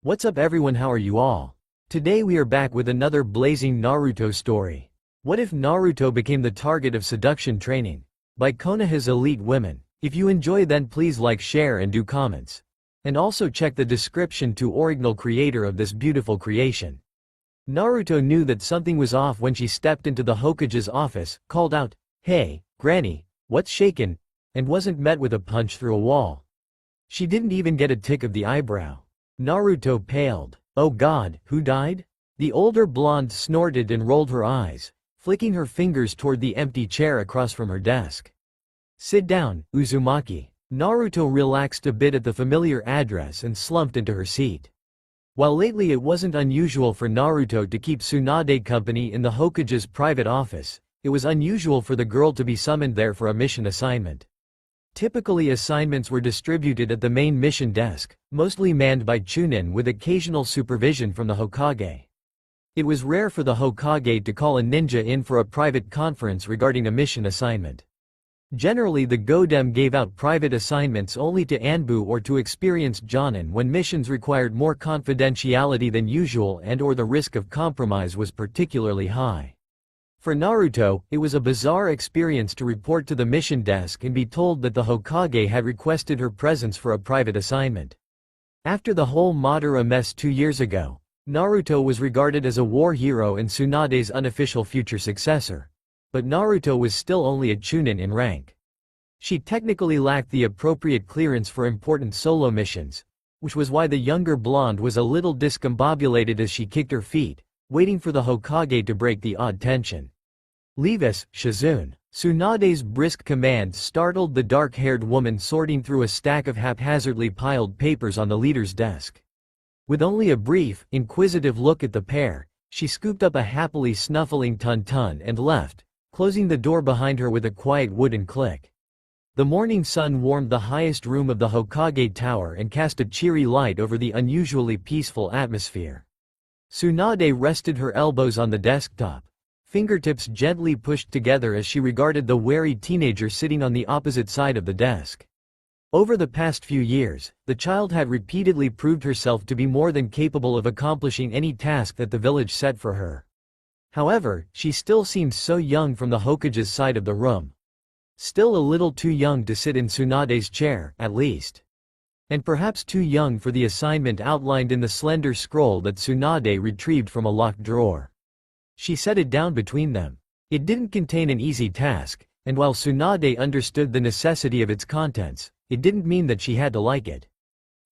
What's up everyone, how are you all? Today we are back with another blazing Naruto story. What if Naruto became the target of seduction training? By Konoha's elite women. If you enjoy, then please like, share and do comments. And also check the description to original creator of this beautiful creation. Naruto knew that something was off when she stepped into the Hokage's office, called out, "Hey, Granny, what's shaken?" and wasn't met with a punch through a wall. She didn't even get a tick of the eyebrow. Naruto paled. "Oh God, who died?" The older blonde snorted and rolled her eyes, flicking her fingers toward the empty chair across from her desk. "Sit down, Uzumaki." Naruto relaxed a bit at the familiar address and slumped into her seat. While lately it wasn't unusual for Naruto to keep Tsunade company in the Hokage's private office, it was unusual for the girl to be summoned there for a mission assignment. Typically assignments were distributed at the main mission desk, mostly manned by Chunin with occasional supervision from the Hokage. It was rare for the Hokage to call a ninja in for a private conference regarding a mission assignment. Generally the Godem gave out private assignments only to Anbu or to experienced Jonin when missions required more confidentiality than usual and/or the risk of compromise was particularly high. For Naruto, it was a bizarre experience to report to the mission desk and be told that the Hokage had requested her presence for a private assignment. After the whole Madara mess 2 years ago, Naruto was regarded as a war hero and Tsunade's unofficial future successor. But Naruto was still only a Chunin in rank. She technically lacked the appropriate clearance for important solo missions, which was why the younger blonde was a little discombobulated as she kicked her feet, waiting for the Hokage to break the odd tension. "Leave us, Shizune." Tsunade's brisk command startled the dark-haired woman sorting through a stack of haphazardly piled papers on the leader's desk. With only a brief, inquisitive look at the pair, she scooped up a happily snuffling Tun-Tun and left, closing the door behind her with a quiet wooden click. The morning sun warmed the highest room of the Hokage tower and cast a cheery light over the unusually peaceful atmosphere. Tsunade rested her elbows on the desktop, fingertips gently pushed together as she regarded the wary teenager sitting on the opposite side of the desk. Over the past few years, the child had repeatedly proved herself to be more than capable of accomplishing any task that the village set for her. However, she still seemed so young from the Hokage's side of the room. Still a little too young to sit in Tsunade's chair, at least. And perhaps too young for the assignment outlined in the slender scroll that Tsunade retrieved from a locked drawer. She set it down between them. It didn't contain an easy task, and while Tsunade understood the necessity of its contents, it didn't mean that she had to like it.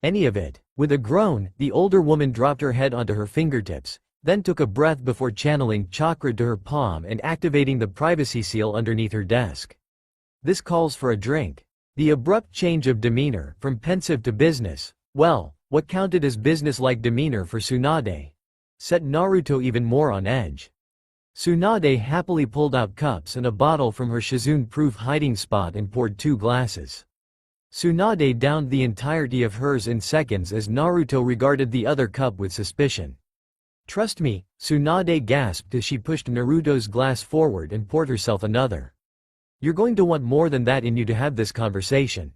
Any of it. With a groan, the older woman dropped her head onto her fingertips, then took a breath before channeling chakra to her palm and activating the privacy seal underneath her desk. "This calls for a drink." The abrupt change of demeanor, from pensive to business, well, what counted as business-like demeanor for Tsunade, set Naruto even more on edge. Tsunade happily pulled out cups and a bottle from her Shizune-proof hiding spot and poured 2 glasses. Tsunade downed the entirety of hers in seconds as Naruto regarded the other cup with suspicion. "Trust me," Tsunade gasped as she pushed Naruto's glass forward and poured herself another. "You're going to want more than that in you to have this conversation."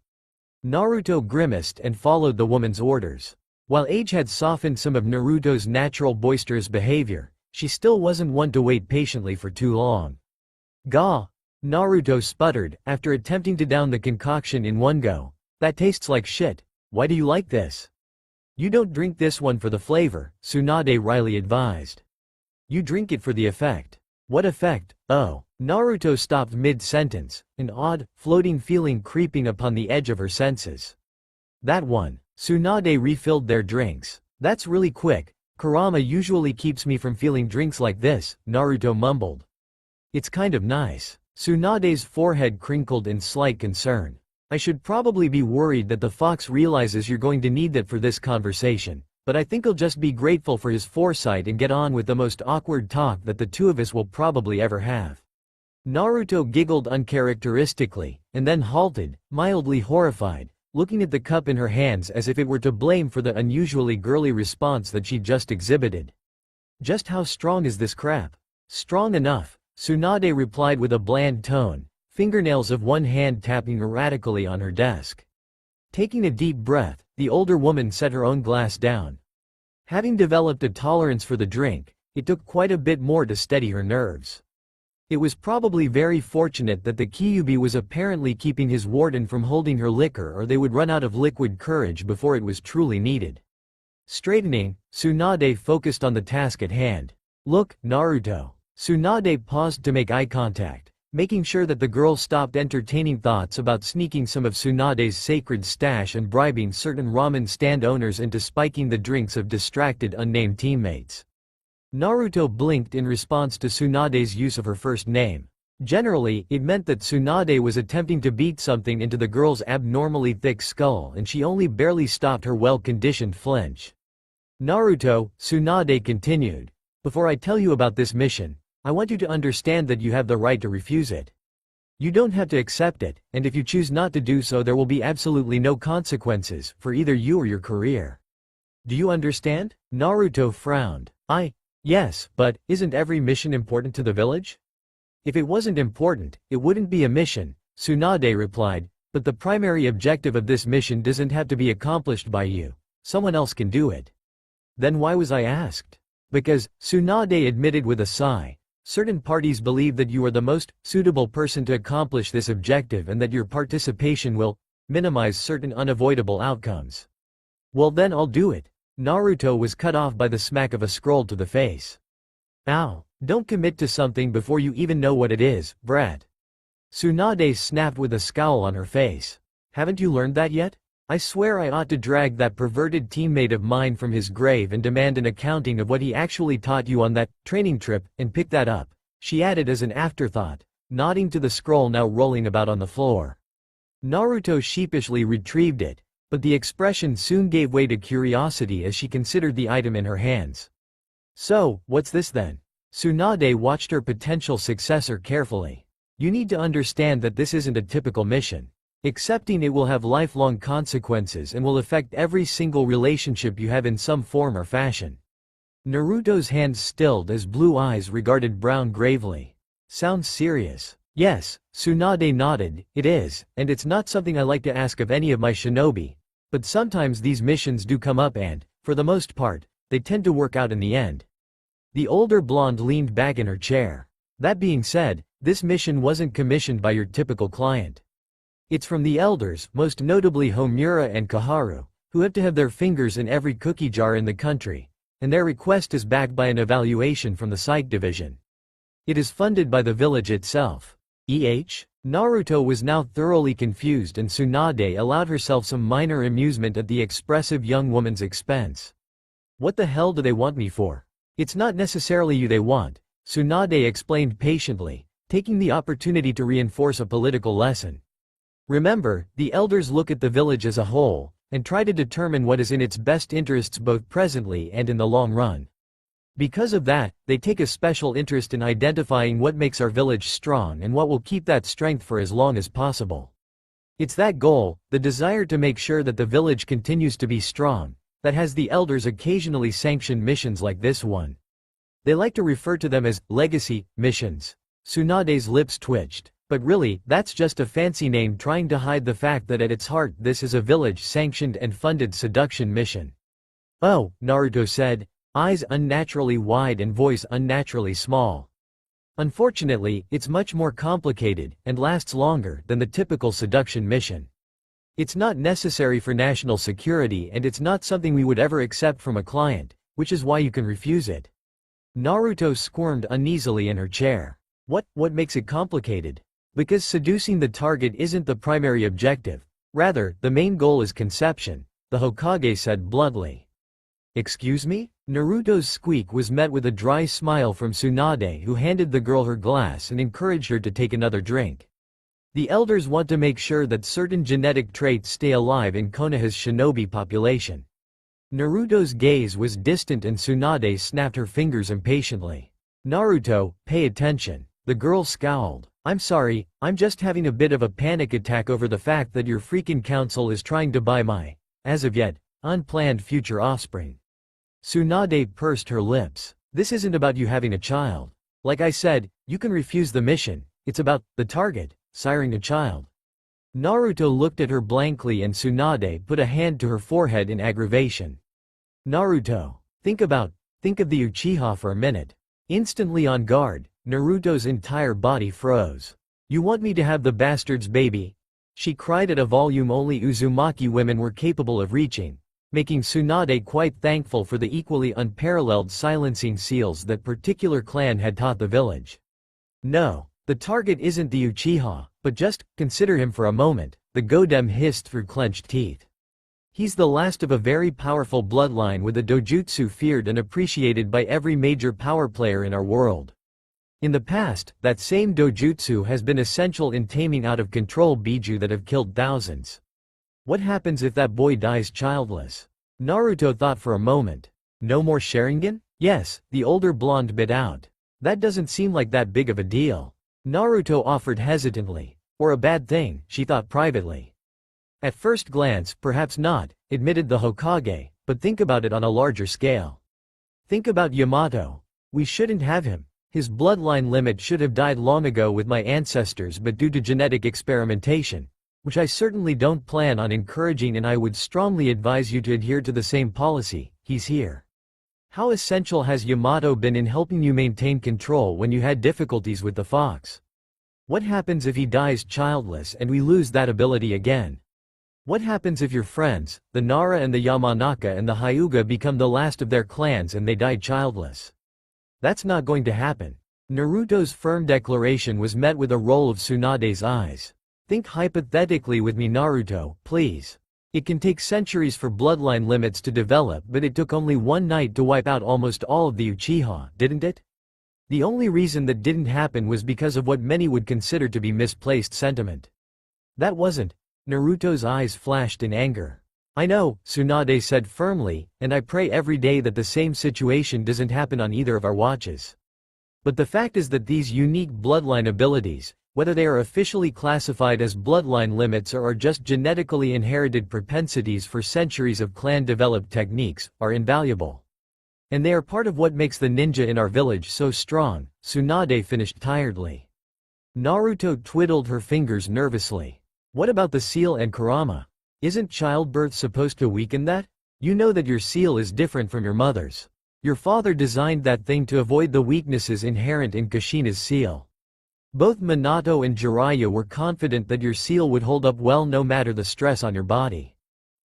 Naruto grimaced and followed the woman's orders. While age had softened some of Naruto's natural boisterous behavior, she still wasn't one to wait patiently for too long. "Gah!" Naruto sputtered, after attempting to down the concoction in one go. "That tastes like shit. Why do you like this?" "You don't drink this one for the flavor," Tsunade wryly advised. "You drink it for the effect." "What effect?" "Oh." Naruto stopped mid-sentence, an odd, floating feeling creeping upon the edge of her senses. "That one." Tsunade refilled their drinks. "That's really quick. Kurama usually keeps me from feeling drinks like this," Naruto mumbled. "It's kind of nice." Tsunade's forehead crinkled in slight concern. "I should probably be worried that the fox realizes you're going to need that for this conversation, but I think he'll just be grateful for his foresight and get on with the most awkward talk that the two of us will probably ever have." Naruto giggled uncharacteristically, and then halted, mildly horrified, looking at the cup in her hands as if it were to blame for the unusually girly response that she'd just exhibited. "Just how strong is this crap?" "Strong enough," Tsunade replied with a bland tone, fingernails of one hand tapping erratically on her desk. Taking a deep breath, the older woman set her own glass down. Having developed a tolerance for the drink, it took quite a bit more to steady her nerves. It was probably very fortunate that the Kyuubi was apparently keeping his warden from holding her liquor, or they would run out of liquid courage before it was truly needed. Straightening, Tsunade focused on the task at hand. "Look, Naruto." Tsunade paused to make eye contact, making sure that the girl stopped entertaining thoughts about sneaking some of Tsunade's sacred stash and bribing certain ramen stand owners into spiking the drinks of distracted unnamed teammates. Naruto blinked in response to Tsunade's use of her first name. Generally, it meant that Tsunade was attempting to beat something into the girl's abnormally thick skull, and she only barely stopped her well-conditioned flinch. "Naruto," Tsunade continued, "before I tell you about this mission, I want you to understand that you have the right to refuse it. You don't have to accept it, and if you choose not to do so, there will be absolutely no consequences for either you or your career. Do you understand?" Naruto frowned. Yes, but isn't every mission important to the village?" "If it wasn't important, it wouldn't be a mission," Tsunade replied, "but the primary objective of this mission doesn't have to be accomplished by you. Someone else can do it." "Then why was I asked?" "Because," Tsunade admitted with a sigh, "certain parties believe that you are the most suitable person to accomplish this objective and that your participation will minimize certain unavoidable outcomes." "Well then I'll do it." Naruto was cut off by the smack of a scroll to the face. "Ow, don't commit to something before you even know what it is, brat." Tsunade snapped with a scowl on her face. "Haven't you learned that yet? I swear I ought to drag that perverted teammate of mine from his grave and demand an accounting of what he actually taught you on that training trip, and pick that up," she added as an afterthought, nodding to the scroll now rolling about on the floor. Naruto sheepishly retrieved it, but the expression soon gave way to curiosity as she considered the item in her hands. "So, what's this then?" Tsunade watched her potential successor carefully. "You need to understand that this isn't a typical mission. Accepting it will have lifelong consequences and will affect every single relationship you have in some form or fashion." Naruto's hands stilled as blue eyes regarded brown gravely. "Sounds serious." "Yes," Tsunade nodded, "it is, and it's not something I like to ask of any of my shinobi. But sometimes these missions do come up and, for the most part, they tend to work out in the end." The older blonde leaned back in her chair. "That being said, this mission wasn't commissioned by your typical client. It's from the elders, most notably Homura and Koharu, who have to have their fingers in every cookie jar in the country, and their request is backed by an evaluation from the Psych Division. It is funded by the village itself." Naruto was now thoroughly confused, and Tsunade allowed herself some minor amusement at the expressive young woman's expense. "What the hell do they want me for?" "It's not necessarily you they want," Tsunade explained patiently, taking the opportunity to reinforce a political lesson. "Remember, the elders look at the village as a whole, and try to determine what is in its best interests both presently and in the long run. Because of that, they take a special interest in identifying what makes our village strong and what will keep that strength for as long as possible. It's that goal, the desire to make sure that the village continues to be strong, that has the elders occasionally sanction missions like this one. They like to refer to them as legacy missions." Tsunade's lips twitched. "But really, that's just a fancy name trying to hide the fact that at its heart this is a village-sanctioned and funded seduction mission." "Oh," Naruto said, eyes unnaturally wide and voice unnaturally small. "Unfortunately, it's much more complicated, and lasts longer, than the typical seduction mission. It's not necessary for national security and it's not something we would ever accept from a client, which is why you can refuse it." Naruto squirmed uneasily in her chair. What makes it complicated?" "Because seducing the target isn't the primary objective. Rather, the main goal is conception," the Hokage said bluntly. "Excuse me?" Naruto's squeak was met with a dry smile from Tsunade, who handed the girl her glass and encouraged her to take another drink. "The elders want to make sure that certain genetic traits stay alive in Konoha's shinobi population." Naruto's gaze was distant and Tsunade snapped her fingers impatiently. "Naruto, pay attention." The girl scowled. "I'm sorry, I'm just having a bit of a panic attack over the fact that your freaking council is trying to buy my, as of yet, unplanned future offspring." Tsunade pursed her lips. "This isn't about you having a child. Like I said, you can refuse the mission. It's about the target siring a child." Naruto looked at her blankly and Tsunade put a hand to her forehead in aggravation. "Naruto." Think of the Uchiha for a minute. Instantly on guard, Naruto's entire body froze. "You want me to have the bastard's baby?" she cried at a volume only Uzumaki women were capable of reaching, making Tsunade quite thankful for the equally unparalleled silencing seals that particular clan had taught the village. "No, the target isn't the Uchiha, but just consider him for a moment," the Godem hissed through clenched teeth. "He's the last of a very powerful bloodline with a dojutsu feared and appreciated by every major power player in our world. In the past, that same dojutsu has been essential in taming out-of-control biju that have killed thousands. What happens if that boy dies childless?" Naruto thought for a moment. "No more Sharingan?" "Yes," the older blonde bit out. "That doesn't seem like that big of a deal." Naruto offered hesitantly. "Or a bad thing," she thought privately. "At first glance, perhaps not," admitted the Hokage, "but think about it on a larger scale. Think about Yamato. We shouldn't have him. His bloodline limit should have died long ago with my ancestors, but due to genetic experimentation, which I certainly don't plan on encouraging, and I would strongly advise you to adhere to the same policy, he's here. How essential has Yamato been in helping you maintain control when you had difficulties with the fox? What happens if he dies childless and we lose that ability again? What happens if your friends, the Nara and the Yamanaka and the Hyuga, become the last of their clans and they die childless? That's not going to happen." Naruto's firm declaration was met with a roll of Tsunade's eyes. "Think hypothetically with me, Naruto, please. It can take centuries for bloodline limits to develop, but it took only one night to wipe out almost all of the Uchiha, didn't it? The only reason that didn't happen was because of what many would consider to be misplaced sentiment." "That wasn't." Naruto's eyes flashed in anger. "I know," Tsunade said firmly, "and I pray every day that the same situation doesn't happen on either of our watches. But the fact is that these unique bloodline abilities, whether they are officially classified as bloodline limits or are just genetically inherited propensities for centuries of clan-developed techniques, are invaluable. And they are part of what makes the ninja in our village so strong," Tsunade finished tiredly. Naruto twiddled her fingers nervously. "What about the seal and Kurama? Isn't childbirth supposed to weaken that? You know that your seal is different from your mother's. Your father designed that thing to avoid the weaknesses inherent in Kushina's seal. Both Minato and Jiraiya were confident that your seal would hold up well no matter the stress on your body.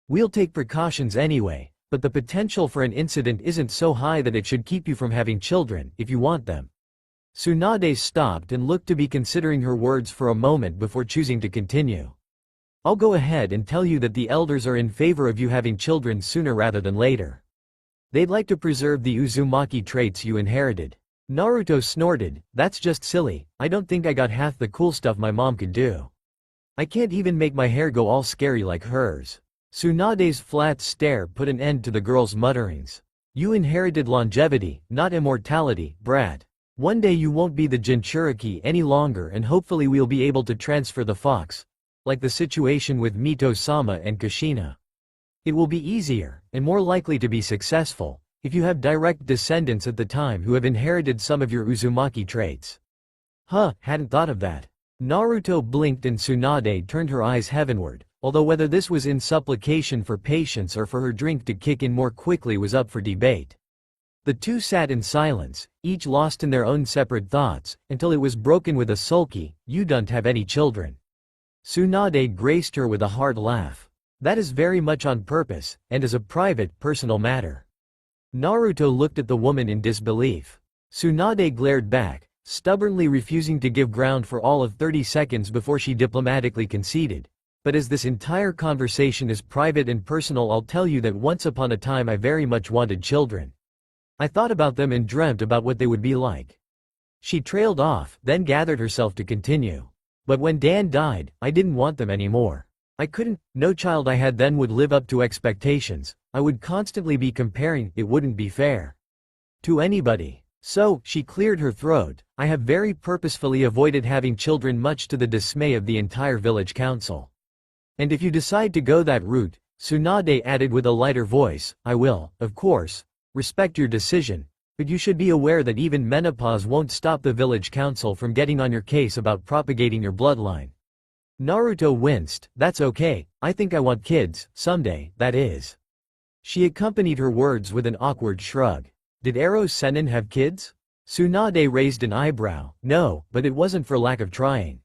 We'll take precautions anyway, but the potential for an incident isn't so high that it should keep you from having children, if you want them." Tsunade stopped and looked to be considering her words for a moment before choosing to continue. "I'll go ahead and tell you that the elders are in favor of you having children sooner rather than later. They'd like to preserve the Uzumaki traits you inherited." Naruto snorted. "That's just silly, I don't think I got half the cool stuff my mom could do. I can't even make my hair go all scary like hers." Tsunade's flat stare put an end to the girl's mutterings. "You inherited longevity, not immortality, brat. One day you won't be the Jinchuriki any longer, and hopefully we'll be able to transfer the fox, like the situation with Mito-sama and Kushina. It will be easier, and more likely to be successful, if you have direct descendants at the time who have inherited some of your Uzumaki traits." "Huh, hadn't thought of that." Naruto blinked and Tsunade turned her eyes heavenward, although whether this was in supplication for patience or for her drink to kick in more quickly was up for debate. The two sat in silence, each lost in their own separate thoughts, until it was broken with a sulky, "You don't have any children." Tsunade graced her with a hard laugh. "That is very much on purpose, and as a private, personal matter." Naruto looked at the woman in disbelief. Tsunade glared back, stubbornly refusing to give ground for all of 30 seconds before she diplomatically conceded. "But as this entire conversation is private and personal, I'll tell you that once upon a time I very much wanted children. I thought about them and dreamt about what they would be like." She trailed off, then gathered herself to continue. "But when Dan died, I didn't want them anymore. I couldn't. No child I had then would live up to expectations. I would constantly be comparing, it wouldn't be fair to anybody. So," she cleared her throat, "I have very purposefully avoided having children, much to the dismay of the entire village council. And if you decide to go that route," Tsunade added with a lighter voice, "I will, of course, respect your decision, but you should be aware that even menopause won't stop the village council from getting on your case about propagating your bloodline." Naruto winced. "That's okay, I think I want kids, someday, that is." She accompanied her words with an awkward shrug. Did Eros Sennin have kids? Tsunade raised an eyebrow. No, but it wasn't for lack of trying.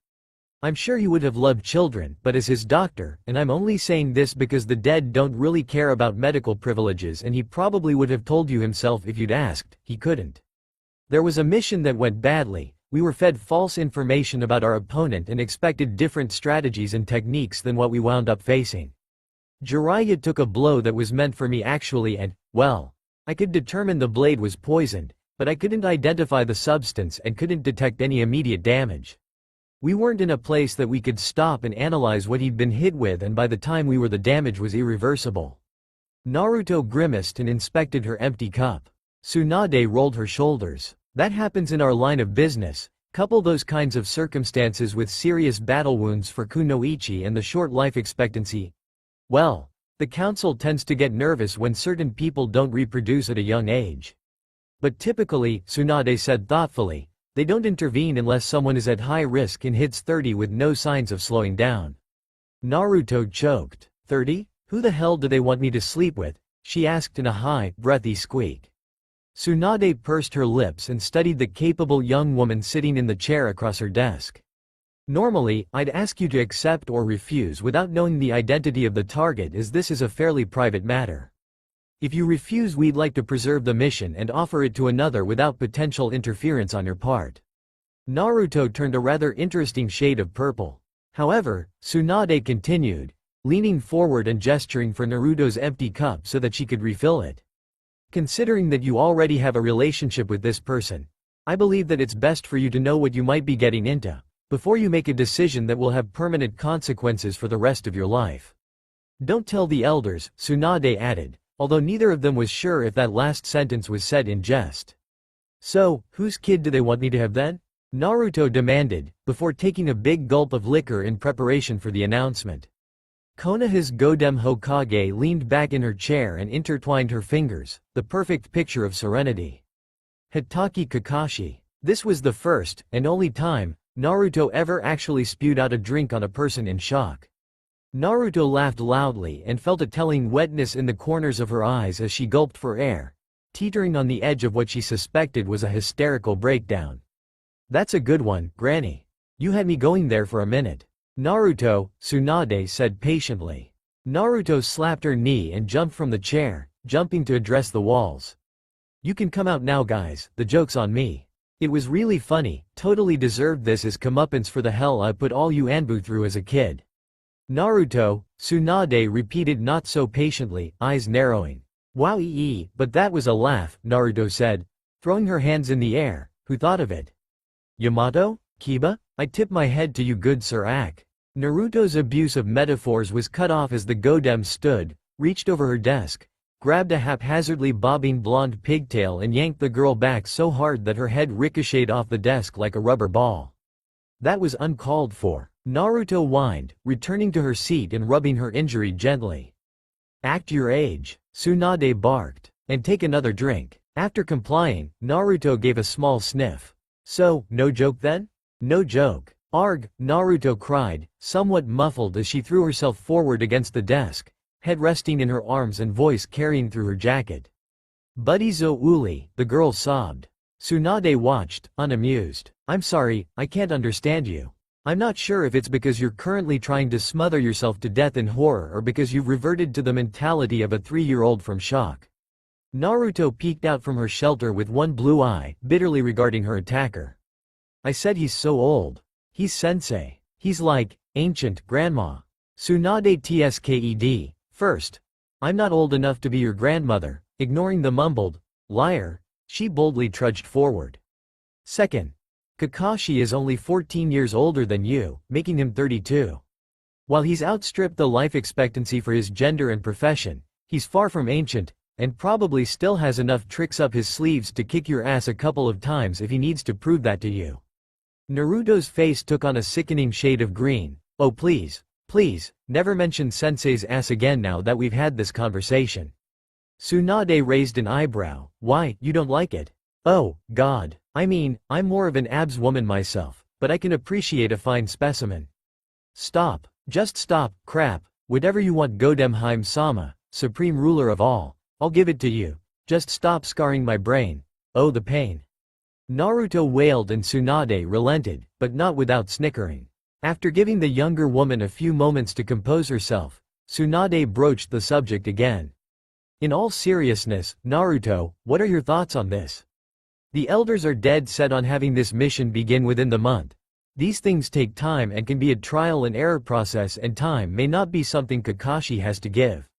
I'm sure he would have loved children, but as his doctor, and I'm only saying this because the dead don't really care about medical privileges and he probably would have told you himself if you'd asked, he couldn't. There was a mission that went badly. We were fed false information about our opponent and expected different strategies and techniques than what we wound up facing. Jiraiya took a blow that was meant for me actually and, well, I could determine the blade was poisoned, but I couldn't identify the substance and couldn't detect any immediate damage. We weren't in a place that we could stop and analyze what he'd been hit with, and by the time we were, the damage was irreversible. Naruto grimaced and inspected her empty cup. Tsunade rolled her shoulders. That happens in our line of business. Couple those kinds of circumstances with serious battle wounds for kunoichi and the short life expectancy. Well, the council tends to get nervous when certain people don't reproduce at a young age. But typically, Tsunade said thoughtfully, they don't intervene unless someone is at high risk and hits 30 with no signs of slowing down. Naruto choked. 30? Who the hell do they want me to sleep with? She asked in a high, breathy squeak. Tsunade pursed her lips and studied the capable young woman sitting in the chair across her desk. Normally, I'd ask you to accept or refuse without knowing the identity of the target, as this is a fairly private matter. If you refuse, we'd like to preserve the mission and offer it to another without potential interference on your part. Naruto turned a rather interesting shade of purple. However, Tsunade continued, leaning forward and gesturing for Naruto's empty cup so that she could refill it. Considering that you already have a relationship with this person, I believe that it's best for you to know what you might be getting into, before you make a decision that will have permanent consequences for the rest of your life. Don't tell the elders, Tsunade added, although neither of them was sure if that last sentence was said in jest. So, whose kid do they want me to have then? Naruto demanded, before taking a big gulp of liquor in preparation for the announcement. Konoha's Godem Hokage leaned back in her chair and intertwined her fingers, the perfect picture of serenity. Hitaki Kakashi. This was the first, and only time, Naruto ever actually spewed out a drink on a person in shock. Naruto laughed loudly and felt a telling wetness in the corners of her eyes as she gulped for air, teetering on the edge of what she suspected was a hysterical breakdown. That's a good one, Granny. You had me going there for a minute. Naruto, Tsunade said patiently. Naruto slapped her knee and jumped from the chair, jumping to address the walls. You can come out now, guys, the joke's on me. It was really funny, totally deserved this as comeuppance for the hell I put all you Anbu through as a kid. Naruto, Tsunade repeated not so patiently, eyes narrowing. Wow, but that was a laugh, Naruto said, throwing her hands in the air. Who thought of it? Yamato? Kiba? I tip my head to you, good Sir Ak. Naruto's abuse of metaphors was cut off as the Godem stood, reached over her desk, grabbed a haphazardly bobbing blonde pigtail and yanked the girl back so hard that her head ricocheted off the desk like a rubber ball. That was uncalled for, Naruto whined, returning to her seat and rubbing her injury gently. Act your age, Tsunade barked, and take another drink. After complying, Naruto gave a small sniff. So, no joke then? No joke. Arg, Naruto cried, somewhat muffled as she threw herself forward against the desk, head resting in her arms and voice carrying through her jacket. Buddizo Uli, the girl sobbed. Tsunade watched, unamused. I'm sorry, I can't understand you. I'm not sure if it's because you're currently trying to smother yourself to death in horror or because you've reverted to the mentality of a 3-year-old from shock. Naruto peeked out from her shelter with one blue eye, bitterly regarding her attacker. I said he's so old. He's sensei. He's like, ancient, grandma. Tsunade tsked. First, I'm not old enough to be your grandmother. Ignoring the mumbled, liar, she boldly trudged forward. Second, Kakashi is only 14 years older than you, making him 32. While he's outstripped the life expectancy for his gender and profession, he's far from ancient, and probably still has enough tricks up his sleeves to kick your ass a couple of times if he needs to prove that to you. Naruto's face took on a sickening shade of green. Oh please, please, never mention Sensei's ass again now that we've had this conversation. Tsunade raised an eyebrow. Why, you don't like it? Oh, God. I mean, I'm more of an abs woman myself, but I can appreciate a fine specimen. Stop. Just stop, crap, whatever you want Godemheim-sama, supreme ruler of all. I'll give it to you. Just stop scarring my brain. Oh, the pain. Naruto wailed and Tsunade relented, but not without snickering. After giving the younger woman a few moments to compose herself, Tsunade broached the subject again. In all seriousness, Naruto, what are your thoughts on this? The elders are dead set on having this mission begin within the month. These things take time and can be a trial and error process, and time may not be something Kakashi has to give.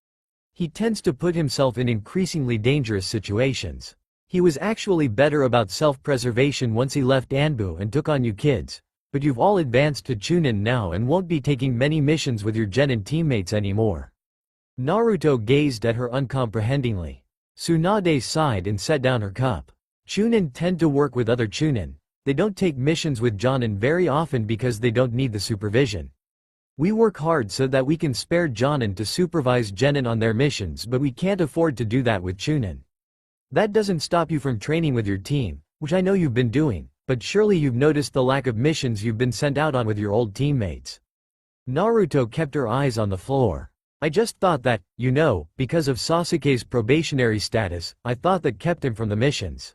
He tends to put himself in increasingly dangerous situations. He was actually better about self-preservation once he left Anbu and took on you kids, but you've all advanced to Chunin now and won't be taking many missions with your genin teammates anymore. Naruto gazed at her uncomprehendingly. Tsunade sighed and set down her cup. Chunin tend to work with other Chunin. They don't take missions with Jonin very often because they don't need the supervision. We work hard so that we can spare Jonin to supervise Genin on their missions, but we can't afford to do that with Chunin. That doesn't stop you from training with your team, which I know you've been doing, but surely you've noticed the lack of missions you've been sent out on with your old teammates. Naruto kept her eyes on the floor. I just thought that, because of Sasuke's probationary status, I thought that kept him from the missions.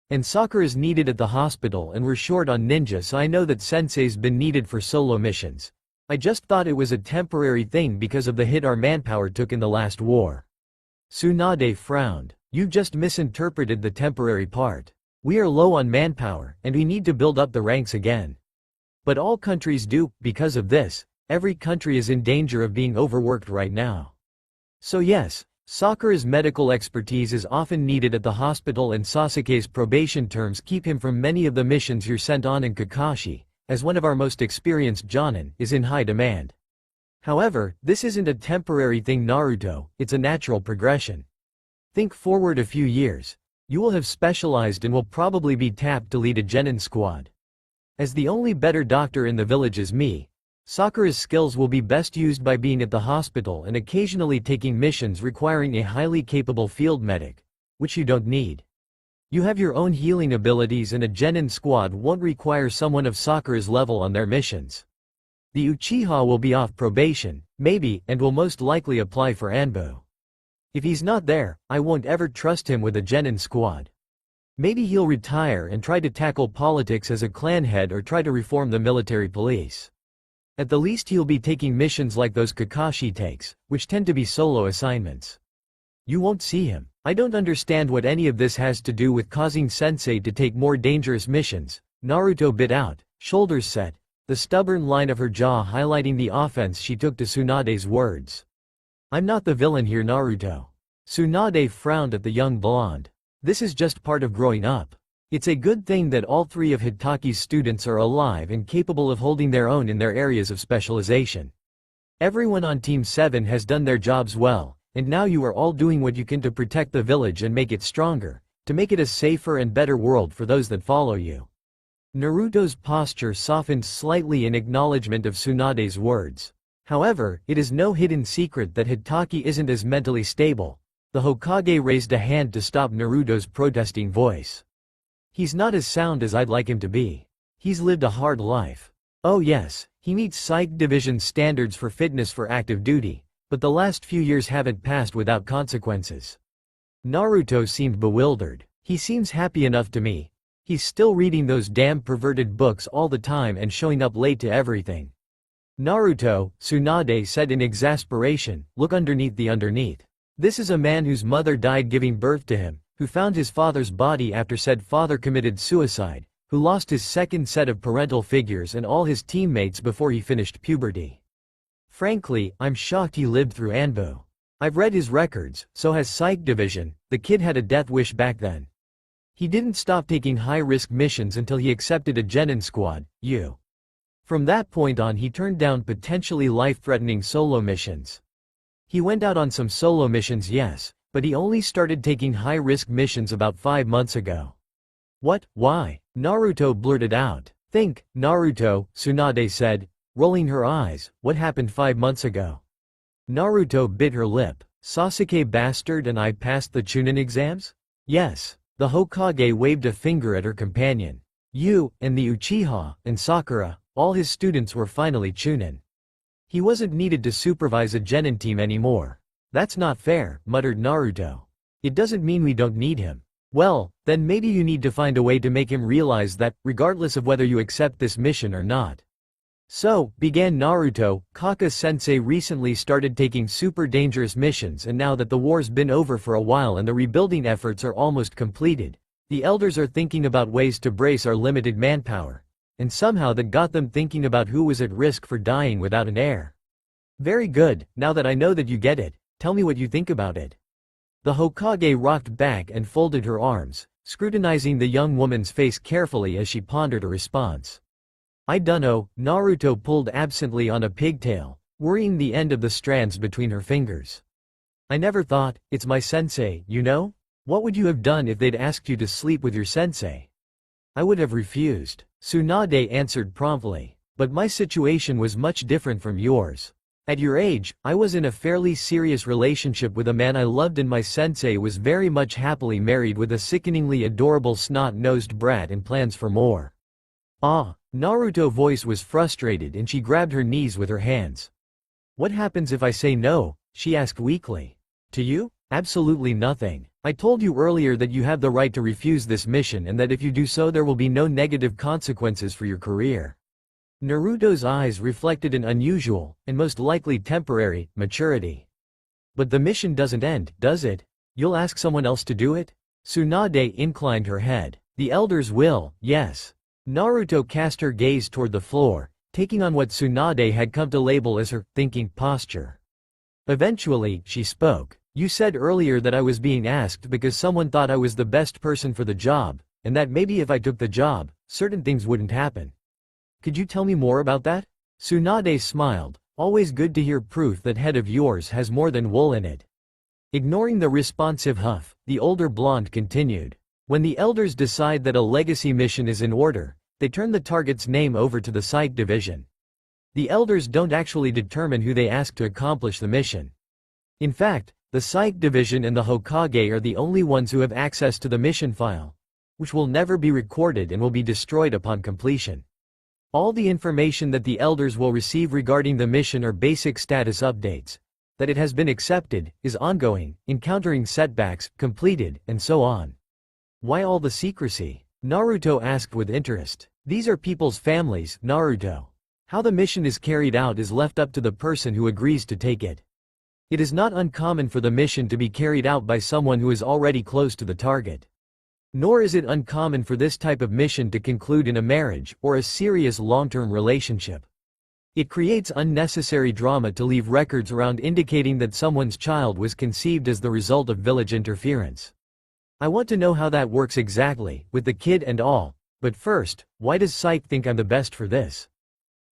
And Sakura's needed at the hospital and we're short on ninja, so I know that Sensei's been needed for solo missions. I just thought it was a temporary thing because of the hit our manpower took in the last war. Tsunade frowned. You've just misinterpreted the temporary part. We are low on manpower, and we need to build up the ranks again. But all countries do. Because of this, every country is in danger of being overworked right now. So yes, Sakura's medical expertise is often needed at the hospital, and Sasuke's probation terms keep him from many of the missions you're sent on, and Kakashi, as one of our most experienced Jonin, is in high demand. However, this isn't a temporary thing, Naruto, it's a natural progression. Think forward a few years. You will have specialized and will probably be tapped to lead a genin squad. As the only better doctor in the village is me, Sakura's skills will be best used by being at the hospital and occasionally taking missions requiring a highly capable field medic, which you don't need. You have your own healing abilities, and a genin squad won't require someone of Sakura's level on their missions. The Uchiha will be off probation, maybe, and will most likely apply for Anbu. If he's not there, I won't ever trust him with a genin squad. Maybe he'll retire and try to tackle politics as a clan head or try to reform the military police. At the least he'll be taking missions like those Kakashi takes, which tend to be solo assignments. You won't see him. I don't understand what any of this has to do with causing Sensei to take more dangerous missions, Naruto bit out, shoulders set, the stubborn line of her jaw highlighting the offense she took to Tsunade's words. I'm not the villain here, Naruto. Tsunade frowned at the young blonde. This is just part of growing up. It's a good thing that all three of Hitaki's students are alive and capable of holding their own in their areas of specialization. Everyone on Team 7 has done their jobs well, and now you are all doing what you can to protect the village and make it stronger, to make it a safer and better world for those that follow you. Naruto's posture softened slightly in acknowledgement of Tsunade's words. However, it is no hidden secret that Hitaki isn't as mentally stable. The Hokage raised a hand to stop Naruto's protesting voice. He's not as sound as I'd like him to be. He's lived a hard life. Oh yes, he meets Psych Division standards for fitness for active duty, but the last few years haven't passed without consequences. Naruto seemed bewildered. He seems happy enough to me. He's still reading those damn perverted books all the time and showing up late to everything. Naruto, Tsunade said in exasperation, look underneath the underneath. This is a man whose mother died giving birth to him, who found his father's body after said father committed suicide, who lost his second set of parental figures and all his teammates before he finished puberty. Frankly, I'm shocked he lived through Anbu. I've read his records, so has Psych Division. The kid had a death wish back then. He didn't stop taking high-risk missions until he accepted a genin squad, From that point on he turned down potentially life-threatening solo missions. He went out on some solo missions, yes, but he only started taking high-risk missions about 5 months ago. What? Why? Naruto blurted out. Think, Naruto, Tsunade said, rolling her eyes. What happened 5 months ago? Naruto bit her lip. Sasuke bastard and I passed the Chunin exams? Yes. The Hokage waved a finger at her companion. You, and the Uchiha, and Sakura, all his students were finally Chunin. He wasn't needed to supervise a genin team anymore. That's not fair, muttered Naruto. It doesn't mean we don't need him. Well, then maybe you need to find a way to make him realize that, regardless of whether you accept this mission or not. So, began Naruto, Kaka-sensei recently started taking super dangerous missions, and now that the war's been over for a while and the rebuilding efforts are almost completed, the elders are thinking about ways to brace our limited manpower. And somehow that got them thinking about who was at risk for dying without an heir. Very good, now that I know that you get it, tell me what you think about it. The Hokage rocked back and folded her arms, scrutinizing the young woman's face carefully as she pondered a response. I dunno, Naruto pulled absently on a pigtail, worrying the end of the strands between her fingers. I never thought, it's my sensei, you know? What would you have done if they'd asked you to sleep with your sensei? I would have refused, Tsunade answered promptly, but my situation was much different from yours. At your age, I was in a fairly serious relationship with a man I loved, and my sensei was very much happily married with a sickeningly adorable snot-nosed brat and plans for more. Ah, Naruto's voice was frustrated and she grabbed her knees with her hands. What happens if I say no? She asked weakly. To you? Absolutely nothing. I told you earlier that you have the right to refuse this mission and that if you do so there will be no negative consequences for your career. Naruto's eyes reflected an unusual, and most likely temporary, maturity. But the mission doesn't end, does it? You'll ask someone else to do it? Tsunade inclined her head. The elders will, yes. Naruto cast her gaze toward the floor, taking on what Tsunade had come to label as her thinking posture. Eventually, she spoke. You said earlier that I was being asked because someone thought I was the best person for the job, and that maybe if I took the job, certain things wouldn't happen. Could you tell me more about that? Tsunade smiled. Always good to hear proof that head of yours has more than wool in it. Ignoring the responsive huff, the older blonde continued. When the elders decide that a legacy mission is in order, they turn the target's name over to the Psych Division. The elders don't actually determine who they ask to accomplish the mission. In fact, the Psych Division and the Hokage are the only ones who have access to the mission file, which will never be recorded and will be destroyed upon completion. All the information that the elders will receive regarding the mission are basic status updates. That it has been accepted, is ongoing, encountering setbacks, completed, and so on. Why all the secrecy? Naruto asked with interest. These are people's families, Naruto. How the mission is carried out is left up to the person who agrees to take it. It is not uncommon for the mission to be carried out by someone who is already close to the target. Nor is it uncommon for this type of mission to conclude in a marriage or a serious long-term relationship. It creates unnecessary drama to leave records around indicating that someone's child was conceived as the result of village interference. I want to know how that works exactly, with the kid and all, but first, why does Psyche think I'm the best for this?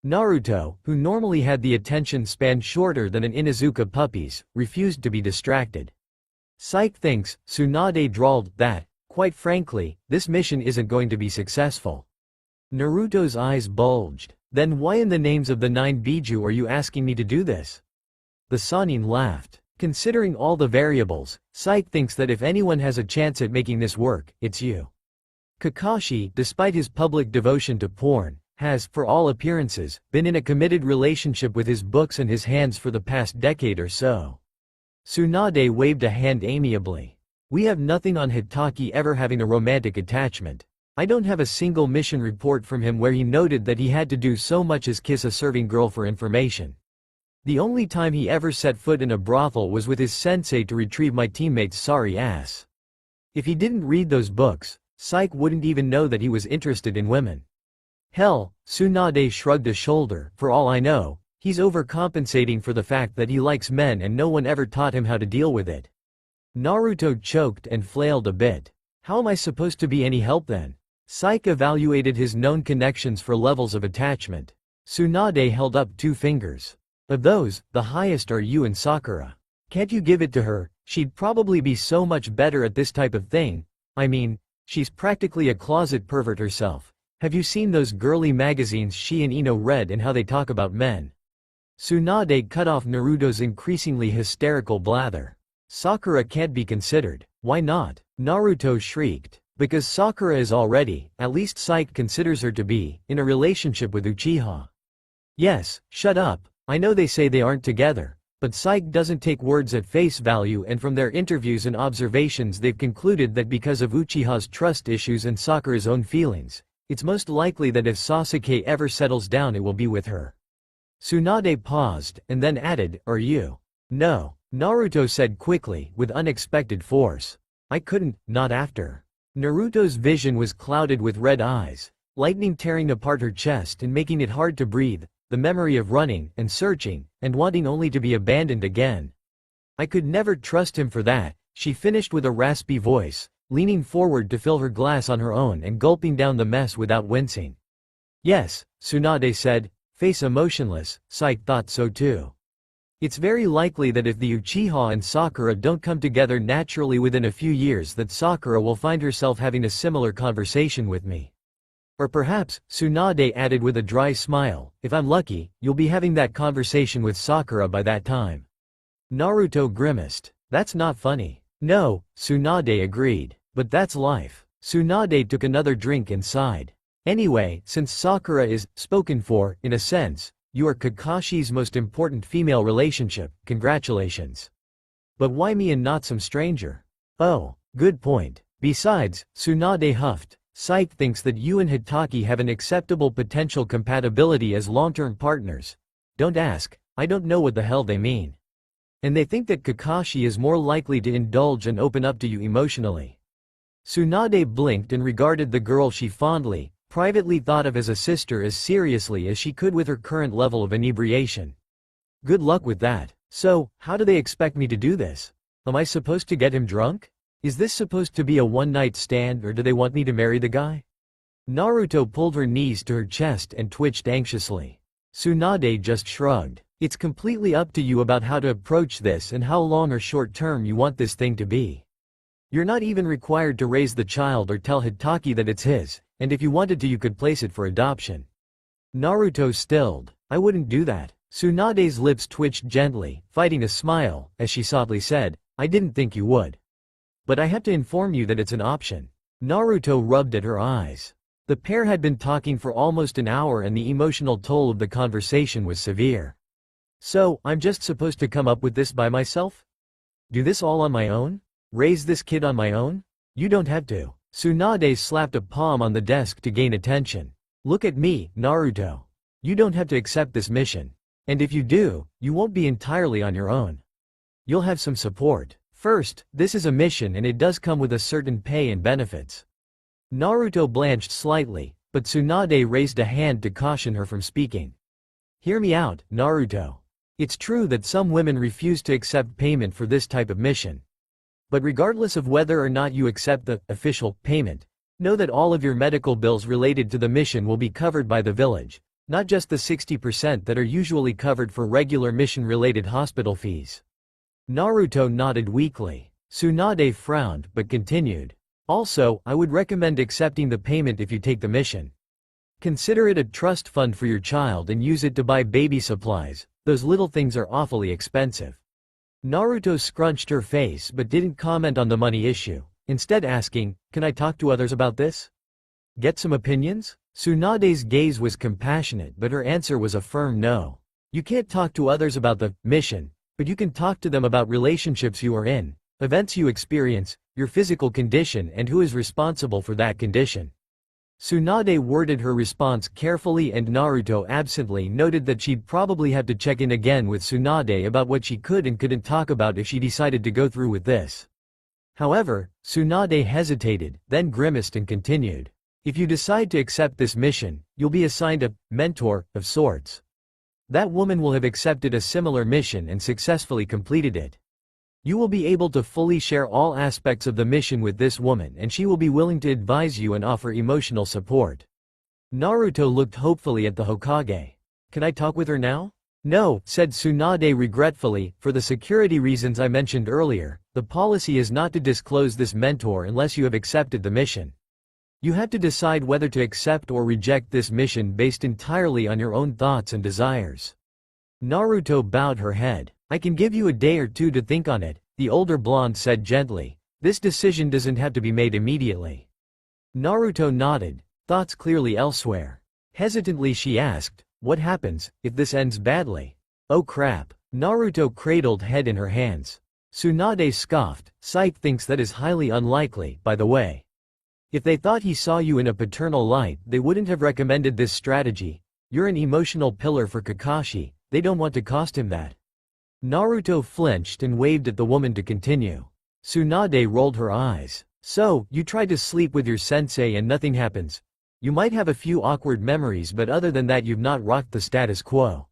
Naruto, who normally had the attention span shorter than an Inuzuka puppy's, refused to be distracted. Psyche thinks, Tsunade drawled, that, quite frankly, this mission isn't going to be successful. Naruto's eyes bulged. Then why in the names of the 9 Biju are you asking me to do this? The Sannin laughed. Considering all the variables, Psyche thinks that if anyone has a chance at making this work, it's you. Kakashi, despite his public devotion to porn, has, for all appearances, been in a committed relationship with his books and his hands for the past decade or so. Tsunade waved a hand amiably. We have nothing on Hitaki ever having a romantic attachment. I don't have a single mission report from him where he noted that he had to do so much as kiss a serving girl for information. The only time he ever set foot in a brothel was with his sensei to retrieve my teammate's sorry ass. If he didn't read those books, Psyche wouldn't even know that he was interested in women. Hell, Tsunade shrugged a shoulder, for all I know, he's overcompensating for the fact that he likes men and no one ever taught him how to deal with it. Naruto choked and flailed a bit. How am I supposed to be any help then? Psyche evaluated his known connections for levels of attachment. Tsunade held up 2 fingers. Of those, the highest are you and Sakura. Can't you give it to her? She'd probably be so much better at this type of thing. I mean, she's practically a closet pervert herself. Have you seen those girly magazines she and Ino read and how they talk about men? Tsunade cut off Naruto's increasingly hysterical blather. Sakura can't be considered. Why not? Naruto shrieked. Because Sakura is already, at least Psyche considers her to be, in a relationship with Uchiha. Yes, shut up. I know they say they aren't together, But Psyche doesn't take words at face value, and from their interviews and observations they've concluded that because of Uchiha's trust issues and Sakura's own feelings, it's most likely that if Sasuke ever settles down it will be with her. Tsunade paused, and then added, "Are you?" "No," Naruto said quickly, with unexpected force. "I couldn't, not after." Naruto's vision was clouded with red eyes, lightning tearing apart her chest and making it hard to breathe, the memory of running, and searching, and wanting only to be abandoned again. "I could never trust him for that," she finished with a raspy voice, leaning forward to fill her glass on her own and gulping down the mess without wincing. "Yes," Tsunade said, face emotionless. Psyche thought so too. "It's very likely that if the Uchiha and Sakura don't come together naturally within a few years that Sakura will find herself having a similar conversation with me. Or perhaps," Tsunade added with a dry smile, "if I'm lucky, you'll be having that conversation with Sakura by that time." Naruto grimaced. "That's not funny." "No," Tsunade agreed. "But that's life." Tsunade took another drink and sighed. "Anyway, since Sakura is spoken for, in a sense, you are Kakashi's most important female relationship, congratulations. But why me and not some stranger?" "Oh, good point. Besides," Tsunade huffed, "Psyche thinks that you and Hitaki have an acceptable potential compatibility as long-term partners. Don't ask, I don't know what the hell they mean. And they think that Kakashi is more likely to indulge and open up to you emotionally." Tsunade blinked and regarded the girl she fondly, privately thought of as a sister as seriously as she could with her current level of inebriation. "Good luck with that. So, how do they expect me to do this? Am I supposed to get him drunk? Is this supposed to be a one-night stand, or do they want me to marry the guy?" Naruto pulled her knees to her chest and twitched anxiously. Tsunade just shrugged. "It's completely up to you about how to approach this and how long or short-term you want this thing to be. You're not even required to raise the child or tell Hitaki that it's his, and if you wanted to you could place it for adoption." Naruto stilled. "I wouldn't do that." Tsunade's lips twitched gently, fighting a smile, as she softly said, "I didn't think you would. But I have to inform you that it's an option." Naruto rubbed at her eyes. The pair had been talking for almost an hour and the emotional toll of the conversation was severe. "So, I'm just supposed to come up with this by myself? Do this all on my own? Raise this kid on my own? You don't have to." Tsunade slapped a palm on the desk to gain attention. "Look at me, Naruto. You don't have to accept this mission. And if you do, you won't be entirely on your own. You'll have some support. First, this is a mission and it does come with a certain pay and benefits." Naruto blanched slightly, but Tsunade raised a hand to caution her from speaking. "Hear me out, Naruto. It's true that some women refuse to accept payment for this type of mission. But regardless of whether or not you accept the official payment, know that all of your medical bills related to the mission will be covered by the village, not just the 60% that are usually covered for regular mission-related hospital fees." Naruto nodded weakly. Tsunade frowned, but continued. "Also, I would recommend accepting the payment if you take the mission. Consider it a trust fund for your child and use it to buy baby supplies, those little things are awfully expensive." Naruto scrunched her face but didn't comment on the money issue, instead asking, "Can I talk to others about this? Get some opinions?" Tsunade's gaze was compassionate but her answer was a firm no. "You can't talk to others about the mission, but you can talk to them about relationships you are in, events you experience, your physical condition and who is responsible for that condition." Tsunade worded her response carefully and Naruto absently noted that she'd probably have to check in again with Tsunade about what she could and couldn't talk about if she decided to go through with this. However, Tsunade hesitated, then grimaced and continued. "If you decide to accept this mission, you'll be assigned a mentor of sorts. That woman will have accepted a similar mission and successfully completed it. You will be able to fully share all aspects of the mission with this woman and she will be willing to advise you and offer emotional support." Naruto looked hopefully at the Hokage. "Can I talk with her now?" "No," said Tsunade regretfully, "for the security reasons I mentioned earlier, the policy is not to disclose this mentor unless you have accepted the mission. You have to decide whether to accept or reject this mission based entirely on your own thoughts and desires." Naruto bowed her head. "I can give you a day or two to think on it," the older blonde said gently. "This decision doesn't have to be made immediately." Naruto nodded, thoughts clearly elsewhere. Hesitantly she asked, "What happens if this ends badly?" "Oh crap. Naruto cradled head in her hands. Tsunade scoffed. Psyche thinks that is highly unlikely, by the way. If they thought he saw you in a paternal light, they wouldn't have recommended this strategy. You're an emotional pillar for Kakashi, they don't want to cost him that. Naruto flinched and waved at the woman to continue. Tsunade rolled her eyes. So, you tried to sleep with your sensei and nothing happens. You might have a few awkward memories, but other than that you've not rocked the status quo.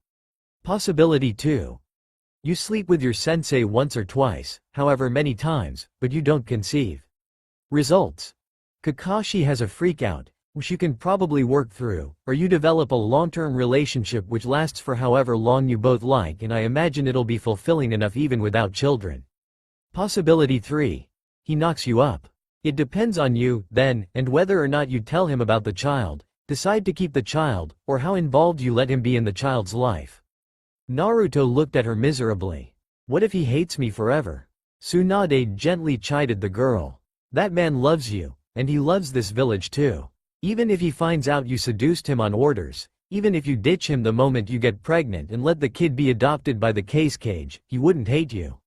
Possibility 2. You sleep with your sensei once or twice, however many times, but you don't conceive. Results. Kakashi has a freakout, which you can probably work through, or you develop a long-term relationship which lasts for however long you both like, and I imagine it'll be fulfilling enough even without children. Possibility 3. He knocks you up. It depends on you, then, and whether or not you tell him about the child, decide to keep the child, or how involved you let him be in the child's life. Naruto looked at her miserably. What if he hates me forever? Tsunade gently chided the girl. That man loves you, and he loves this village too. Even if he finds out you seduced him on orders, even if you ditch him the moment you get pregnant and let the kid be adopted by the case cage, he wouldn't hate you.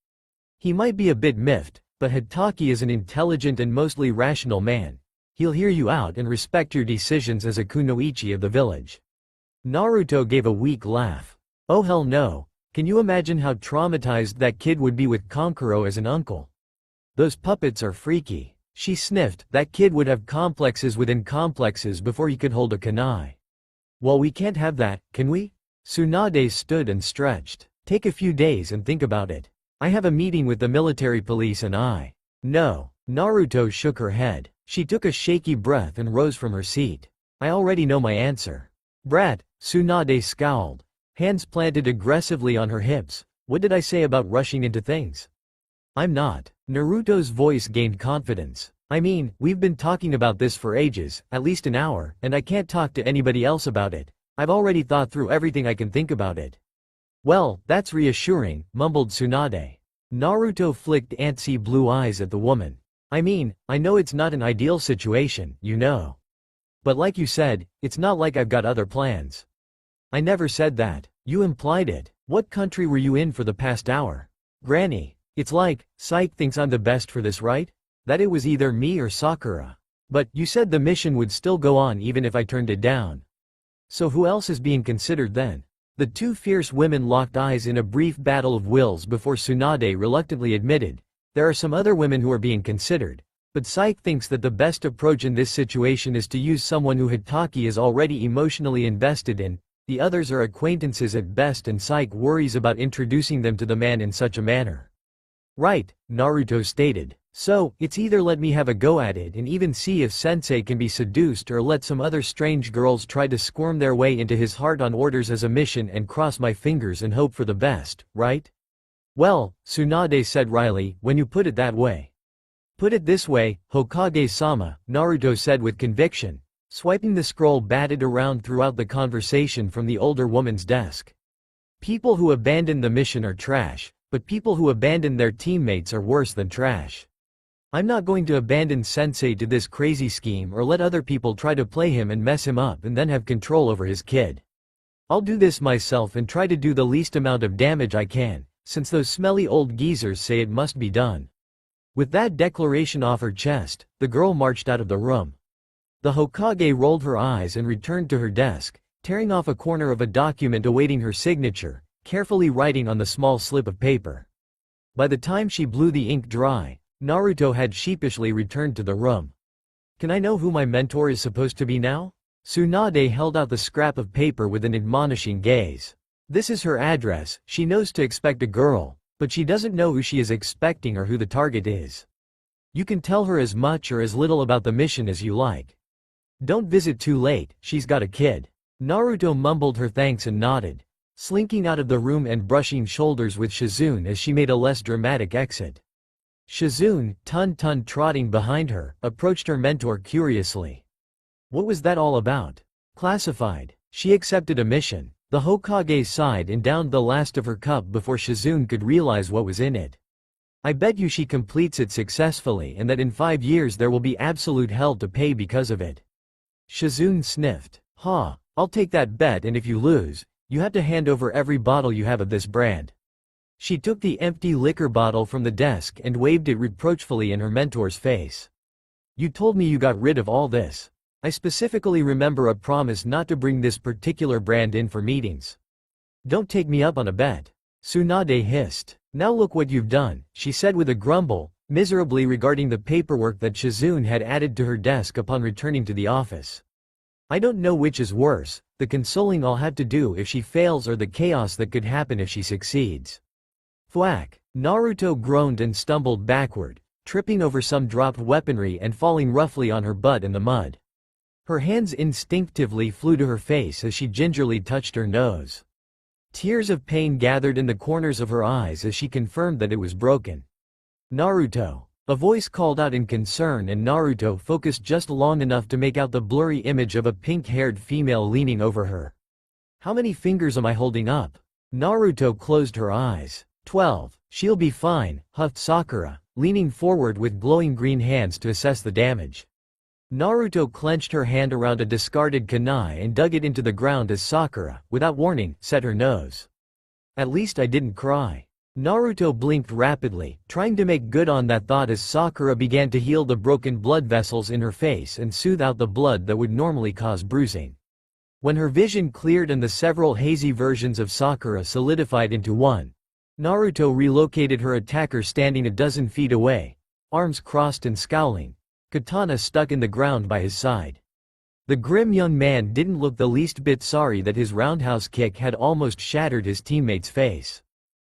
He might be a bit miffed, but Hokage is an intelligent and mostly rational man. He'll hear you out and respect your decisions as a kunoichi of the village. Naruto gave a weak laugh. Oh hell no, can you imagine how traumatized that kid would be with Kankuro as an uncle? Those puppets are freaky. She sniffed. That kid would have complexes within complexes before he could hold a kunai. Well, we can't have that, can we? Tsunade stood and stretched. Take a few days and think about it. I have a meeting with the military police and I. No. Naruto shook her head. She took a shaky breath and rose from her seat. I already know my answer. Brat, Tsunade scowled. Hands planted aggressively on her hips. What did I say about rushing into things? I'm not. Naruto's voice gained confidence. I mean, we've been talking about this for ages, at least an hour, and I can't talk to anybody else about it. I've already thought through everything I can think about it. Well, that's reassuring, mumbled Tsunade. Naruto flicked antsy blue eyes at the woman. I mean, I know it's not an ideal situation, you know. But like you said, it's not like I've got other plans. I never said that. You implied it. What country were you in for the past hour? Granny. It's like, Psyche thinks I'm the best for this, right? That it was either me or Sakura. But, you said the mission would still go on even if I turned it down. So who else is being considered then? The two fierce women locked eyes in a brief battle of wills before Tsunade reluctantly admitted, there are some other women who are being considered. But Psyche thinks that the best approach in this situation is to use someone who Hokage is already emotionally invested in. The others are acquaintances at best, and Psyche worries about introducing them to the man in such a manner. Right, Naruto stated. So, it's either let me have a go at it and even see if sensei can be seduced, or let some other strange girls try to squirm their way into his heart on orders as a mission and cross my fingers and hope for the best, right? Well, Tsunade said wryly, when you put it that way. Put it this way, Hokage-sama, Naruto said with conviction, swiping the scroll batted around throughout the conversation from the older woman's desk. People who abandon the mission are trash, but people who abandon their teammates are worse than trash. I'm not going to abandon sensei to this crazy scheme or let other people try to play him and mess him up and then have control over his kid. I'll do this myself and try to do the least amount of damage I can, since those smelly old geezers say it must be done. With that declaration off her chest, the girl marched out of the room. The Hokage rolled her eyes and returned to her desk, tearing off a corner of a document awaiting her signature, carefully writing on the small slip of paper. By the time she blew the ink dry, Naruto had sheepishly returned to the room. Can I know who my mentor is supposed to be now? Tsunade held out the scrap of paper with an admonishing gaze. This is her address. She knows to expect a girl, but she doesn't know who she is expecting or who the target is. You can tell her as much or as little about the mission as you like. Don't visit too late, she's got a kid. Naruto mumbled her thanks and nodded, slinking out of the room and brushing shoulders with Shizune as she made a less dramatic exit. Shizune, Tun trotting behind her, approached her mentor curiously. What was that all about? Classified. She accepted a mission. The Hokage sighed and downed the last of her cup before Shizune could realize what was in it. I bet you she completes it successfully and that in 5 years there will be absolute hell to pay because of it. Shizune sniffed. I'll take that bet, and if you lose, you have to hand over every bottle you have of this brand. She took the empty liquor bottle from the desk and waved it reproachfully in her mentor's face. You told me you got rid of all this. I specifically remember a promise not to bring this particular brand in for meetings. Don't take me up on a bet. Tsunade hissed. Now look what you've done, she said with a grumble, miserably regarding the paperwork that Shizune had added to her desk upon returning to the office. I don't know which is worse, the consoling I'll have to do if she fails or the chaos that could happen if she succeeds. Thwack! Naruto groaned and stumbled backward, tripping over some dropped weaponry and falling roughly on her butt in the mud. Her hands instinctively flew to her face as she gingerly touched her nose. Tears of pain gathered in the corners of her eyes as she confirmed that it was broken. Naruto! A voice called out in concern and Naruto focused just long enough to make out the blurry image of a pink-haired female leaning over her. How many fingers am I holding up? Naruto closed her eyes. 12. She'll be fine, huffed Sakura, leaning forward with glowing green hands to assess the damage. Naruto clenched her hand around a discarded kunai and dug it into the ground as Sakura, without warning, set her nose. At least I didn't cry. Naruto blinked rapidly, trying to make good on that thought as Sakura began to heal the broken blood vessels in her face and soothe out the blood that would normally cause bruising. When her vision cleared and the several hazy versions of Sakura solidified into one, Naruto relocated her attacker standing a dozen feet away, arms crossed and scowling, katana stuck in the ground by his side. The grim young man didn't look the least bit sorry that his roundhouse kick had almost shattered his teammate's face.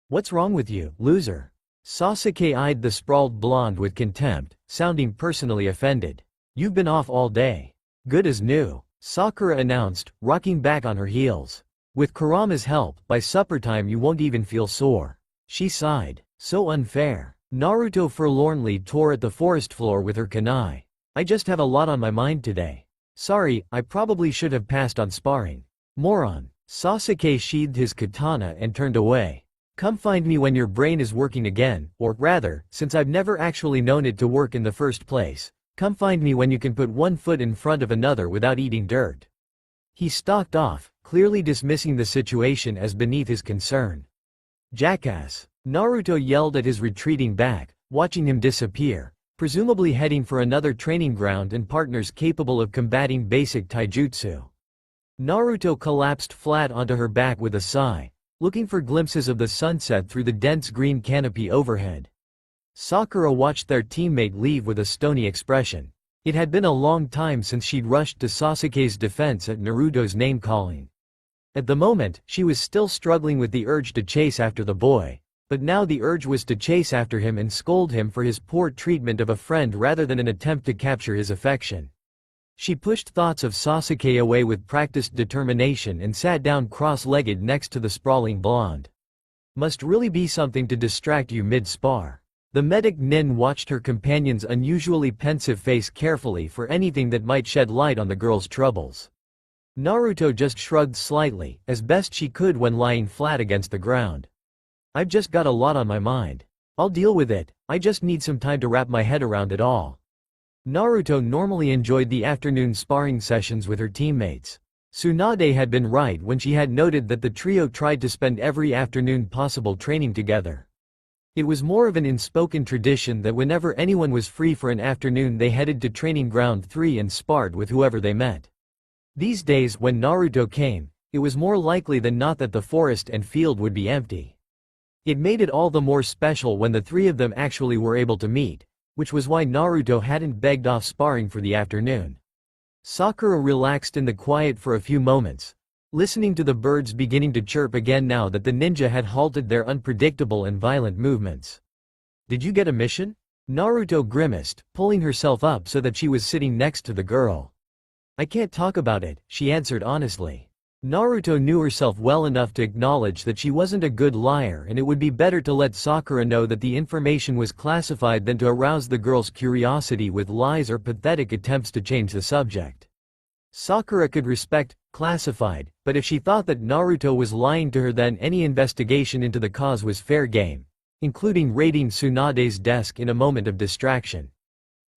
What's wrong with you, loser? Sasuke eyed the sprawled blonde with contempt, sounding personally offended. You've been off all day. Good as new, Sakura announced, rocking back on her heels. With Kurama's help, by supper time you won't even feel sore. She sighed. So unfair. Naruto forlornly tore at the forest floor with her kunai. I just have a lot on my mind today. Sorry, I probably should have passed on sparring. Moron. Sasuke sheathed his katana and turned away. Come find me when your brain is working again, or rather, since I've never actually known it to work in the first place, come find me when you can put one foot in front of another without eating dirt. He stalked off, clearly dismissing the situation as beneath his concern. Jackass. Naruto yelled at his retreating back, watching him disappear, presumably heading for another training ground and partners capable of combating basic taijutsu. Naruto collapsed flat onto her back with a sigh, looking for glimpses of the sunset through the dense green canopy overhead. Sakura watched their teammate leave with a stony expression. It had been a long time since she'd rushed to Sasuke's defense at Naruto's name-calling. At the moment, she was still struggling with the urge to chase after the boy, but now the urge was to chase after him and scold him for his poor treatment of a friend rather than an attempt to capture his affection. She pushed thoughts of Sasuke away with practiced determination and sat down cross-legged next to the sprawling blonde. Must really be something to distract you mid-spar. The medic Nin watched her companion's unusually pensive face carefully for anything that might shed light on the girl's troubles. Naruto just shrugged slightly, as best she could when lying flat against the ground. I've just got a lot on my mind. I'll deal with it, I just need some time to wrap my head around it all. Naruto normally enjoyed the afternoon sparring sessions with her teammates. Tsunade had been right when she had noted that the trio tried to spend every afternoon possible training together. It was more of an unspoken tradition that whenever anyone was free for an afternoon they headed to Training Ground 3 and sparred with whoever they met. These days, when Naruto came, it was more likely than not that the forest and field would be empty. It made it all the more special when the three of them actually were able to meet, which was why Naruto hadn't begged off sparring for the afternoon. Sakura relaxed in the quiet for a few moments, listening to the birds beginning to chirp again now that the ninja had halted their unpredictable and violent movements. Did you get a mission? Naruto grimaced, pulling herself up so that she was sitting next to the girl. I can't talk about it, she answered honestly. Naruto knew herself well enough to acknowledge that she wasn't a good liar and it would be better to let Sakura know that the information was classified than to arouse the girl's curiosity with lies or pathetic attempts to change the subject. Sakura could respect classified, but if she thought that Naruto was lying to her then any investigation into the cause was fair game, including raiding Tsunade's desk in a moment of distraction.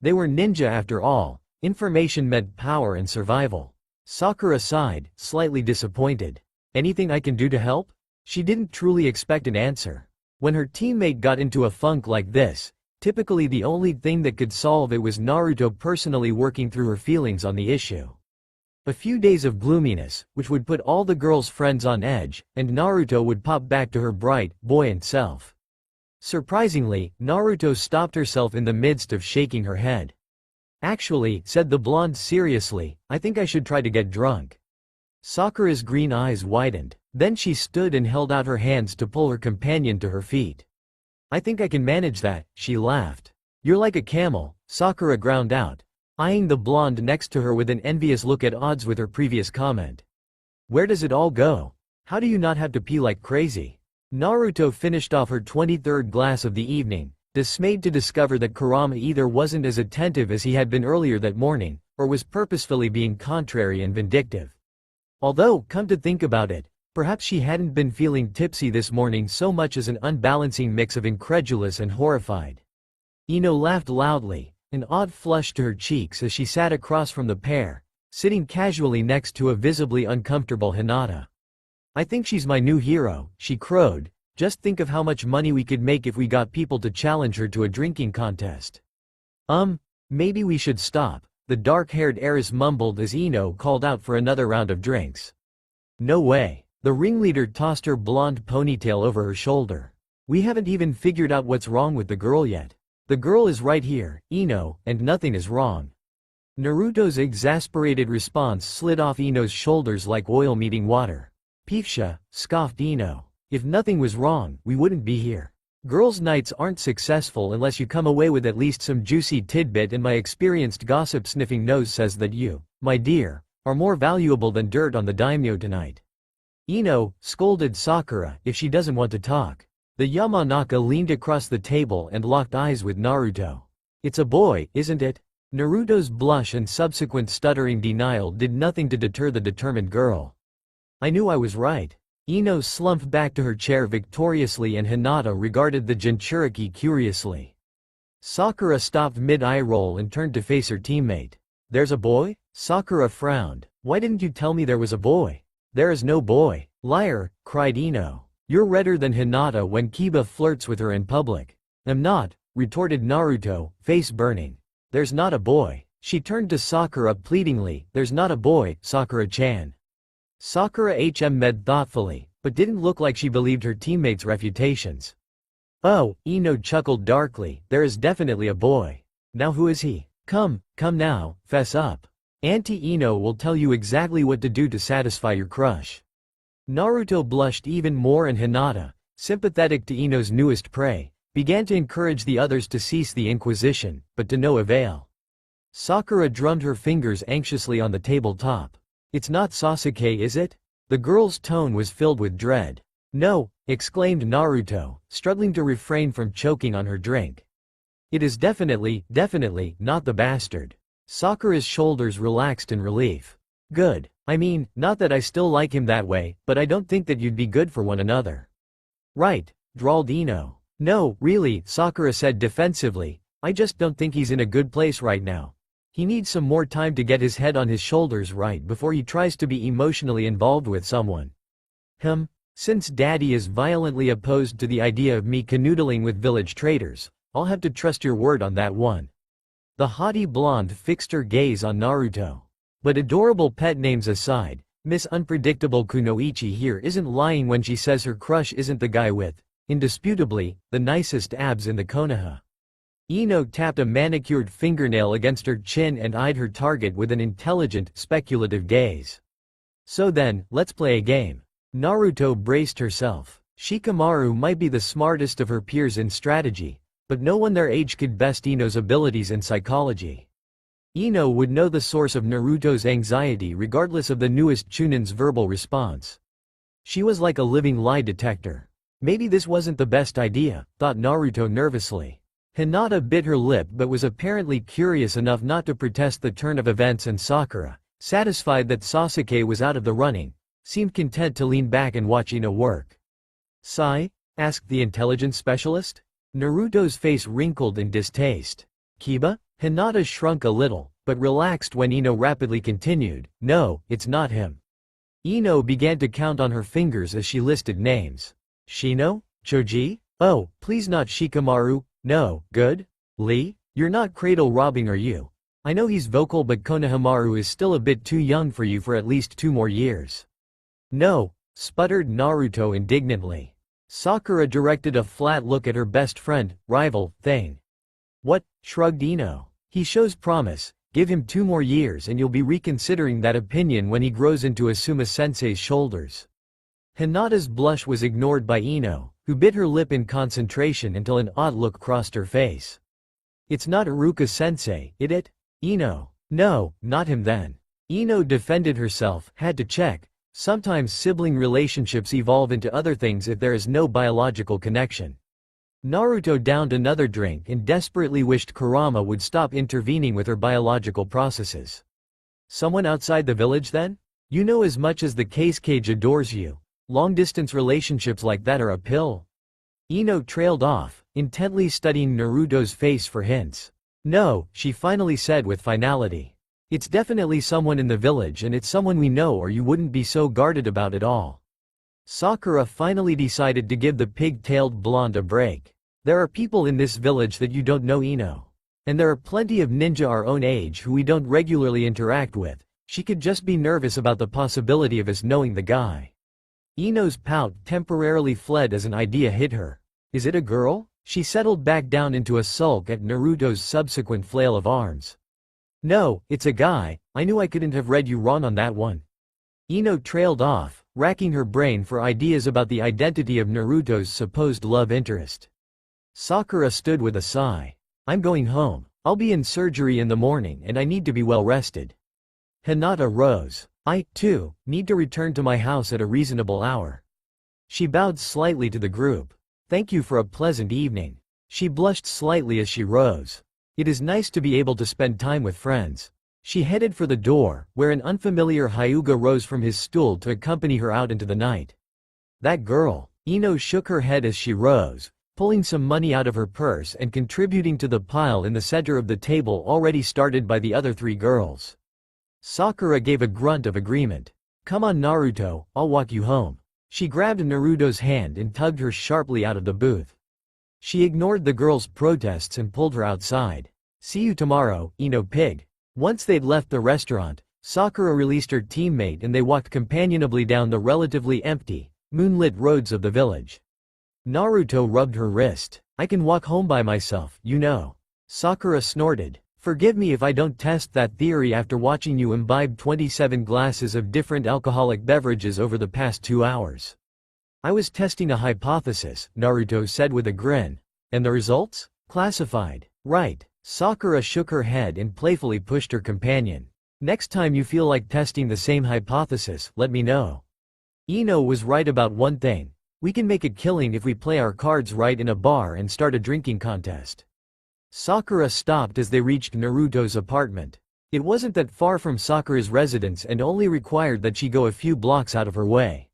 They were ninja after all, information meant power and survival. Sakura sighed, slightly disappointed. Anything I can do to help? She didn't truly expect an answer. When her teammate got into a funk like this, typically the only thing that could solve it was Naruto personally working through her feelings on the issue. A few days of gloominess, which would put all the girl's friends on edge, and Naruto would pop back to her bright, buoyant self. Surprisingly, Naruto stopped herself in the midst of shaking her head. "Actually," said the blonde seriously, "I think I should try to get drunk." Sakura's green eyes widened. Then she stood and held out her hands to pull her companion to her feet. "I think I can manage that," she laughed. "You're like a camel," Sakura ground out, eyeing the blonde next to her with an envious look at odds with her previous comment. "Where does it all go? How do you not have to pee like crazy?" Naruto finished off her 23rd glass of the evening, dismayed to discover that Kurama either wasn't as attentive as he had been earlier that morning, or was purposefully being contrary and vindictive. Although, come to think about it, perhaps she hadn't been feeling tipsy this morning so much as an unbalancing mix of incredulous and horrified. Ino laughed loudly, an odd flush to her cheeks as she sat across from the pair, sitting casually next to a visibly uncomfortable Hinata. "I think she's my new hero," she crowed. "Just think of how much money we could make if we got people to challenge her to a drinking contest." Maybe we should stop," the dark-haired heiress mumbled as Ino called out for another round of drinks. "No way." The ringleader tossed her blonde ponytail over her shoulder. "We haven't even figured out what's wrong with the girl yet. The girl is right here, Ino, and nothing is wrong." Naruto's exasperated response slid off Ino's shoulders like oil meeting water. "Peefsha," scoffed Ino. "If nothing was wrong, we wouldn't be here. Girls' nights aren't successful unless you come away with at least some juicy tidbit, and my experienced gossip-sniffing nose says that you, my dear, are more valuable than dirt on the daimyo tonight." "Ino," scolded Sakura, "if she doesn't want to talk." The Yamanaka leaned across the table and locked eyes with Naruto. "It's a boy, isn't it?" Naruto's blush and subsequent stuttering denial did nothing to deter the determined girl. "I knew I was right." Ino slumped back to her chair victoriously and Hinata regarded the Jinchuriki curiously. Sakura stopped mid-eye roll and turned to face her teammate. "There's a boy?" Sakura frowned. "Why didn't you tell me there was a boy?" "There is no boy." "Liar," cried Ino. "You're redder than Hinata when Kiba flirts with her in public." "I'm not," retorted Naruto, face burning. "There's not a boy." She turned to Sakura pleadingly. "There's not a boy, Sakura-chan." Sakura med thoughtfully, but didn't look like she believed her teammates' refutations. "Oh," Ino chuckled darkly, "there is definitely a boy. Now who is he? Come now, fess up. Auntie Ino will tell you exactly what to do to satisfy your crush." Naruto blushed even more and Hinata, sympathetic to Ino's newest prey, began to encourage the others to cease the inquisition, but to no avail. Sakura drummed her fingers anxiously on the tabletop. "It's not Sasuke, is it?" The girl's tone was filled with dread. "No," exclaimed Naruto, struggling to refrain from choking on her drink. "It is definitely not the bastard." Sakura's shoulders relaxed in relief. "Good. I mean, not that I still like him that way, but I don't think that you'd be good for one another." "Right," drawled Ino. "No, really," Sakura said defensively, "I just don't think he's in a good place right now. He needs some more time to get his head on his shoulders right before he tries to be emotionally involved with someone." Since Daddy is violently opposed to the idea of me canoodling with village traders, I'll have to trust your word on that one." The haughty blonde fixed her gaze on Naruto. "But adorable pet names aside, Miss Unpredictable Kunoichi here isn't lying when she says her crush isn't the guy with, indisputably, the nicest abs in the Konoha." Ino tapped a manicured fingernail against her chin and eyed her target with an intelligent, speculative gaze. "So then, let's play a game." Naruto braced herself. Shikamaru might be the smartest of her peers in strategy, but no one their age could best Ino's abilities in psychology. Ino would know the source of Naruto's anxiety regardless of the newest Chunin's verbal response. She was like a living lie detector. Maybe this wasn't the best idea, thought Naruto nervously. Hinata bit her lip but was apparently curious enough not to protest the turn of events, and Sakura, satisfied that Sasuke was out of the running, seemed content to lean back and watch Ino work. "Sai?" asked the intelligence specialist. Naruto's face wrinkled in distaste. "Kiba?" Hinata shrunk a little, but relaxed when Ino rapidly continued, "No, it's not him." Ino began to count on her fingers as she listed names. "Shino? Choji? Oh, please not Shikamaru, no, good? Lee? You're not cradle robbing, are you? I know he's vocal, but Konohamaru is still a bit too young for you for at least 2 more years. No, sputtered Naruto indignantly. Sakura directed a flat look at her best friend, rival, thing. What? Shrugged Ino. He shows promise, give him 2 more years and you'll be reconsidering that opinion when he grows into Asuma-sensei's shoulders. Hinata's blush was ignored by Ino, who bit her lip in concentration until an odd look crossed her face. It's not Iruka-sensei, it? Ino. No, not him then. Ino defended herself, had to check. Sometimes sibling relationships evolve into other things if there is no biological connection. Naruto downed another drink and desperately wished Kurama would stop intervening with her biological processes. Someone outside the village then? You know as much as the Hokage adores you. Long-distance relationships like that are a pill. Ino trailed off, intently studying Naruto's face for hints. No, she finally said with finality. It's definitely someone in the village and it's someone we know or you wouldn't be so guarded about it all. Sakura finally decided to give the pig-tailed blonde a break. There are people in this village that you don't know, Ino. And there are plenty of ninja our own age who we don't regularly interact with. She could just be nervous about the possibility of us knowing the guy. Ino's pout temporarily fled as an idea hit her. Is it a girl? She settled back down into a sulk at Naruto's subsequent flail of arms. No, it's a guy. I knew I couldn't have read you wrong on that one. Ino trailed off, racking her brain for ideas about the identity of Naruto's supposed love interest. Sakura stood with a sigh. I'm going home. I'll be in surgery in the morning and I need to be well rested. Hinata rose. I, too, need to return to my house at a reasonable hour. She bowed slightly to the group. Thank you for a pleasant evening. She blushed slightly as she rose. It is nice to be able to spend time with friends. She headed for the door, where an unfamiliar Hyuga rose from his stool to accompany her out into the night. That girl. Ino shook her head as she rose, pulling some money out of her purse and contributing to the pile in the center of the table already started by the other 3 girls. Sakura gave a grunt of agreement. Come on Naruto, I'll walk you home. She grabbed Naruto's hand and tugged her sharply out of the booth. She ignored the girl's protests and pulled her outside. See you tomorrow, Ino pig. Once they'd left the restaurant, Sakura released her teammate and they walked companionably down the relatively empty, moonlit roads of the village. Naruto rubbed her wrist. I can walk home by myself, you know. Sakura snorted. Forgive me if I don't test that theory after watching you imbibe 27 glasses of different alcoholic beverages over the past 2 hours. I was testing a hypothesis, Naruto said with a grin. And the results? Classified. Right. Sakura shook her head and playfully pushed her companion. Next time you feel like testing the same hypothesis, let me know. Ino was right about one thing. We can make a killing if we play our cards right in a bar and start a drinking contest. Sakura stopped as they reached Naruto's apartment. It wasn't that far from Sakura's residence and only required that she go a few blocks out of her way.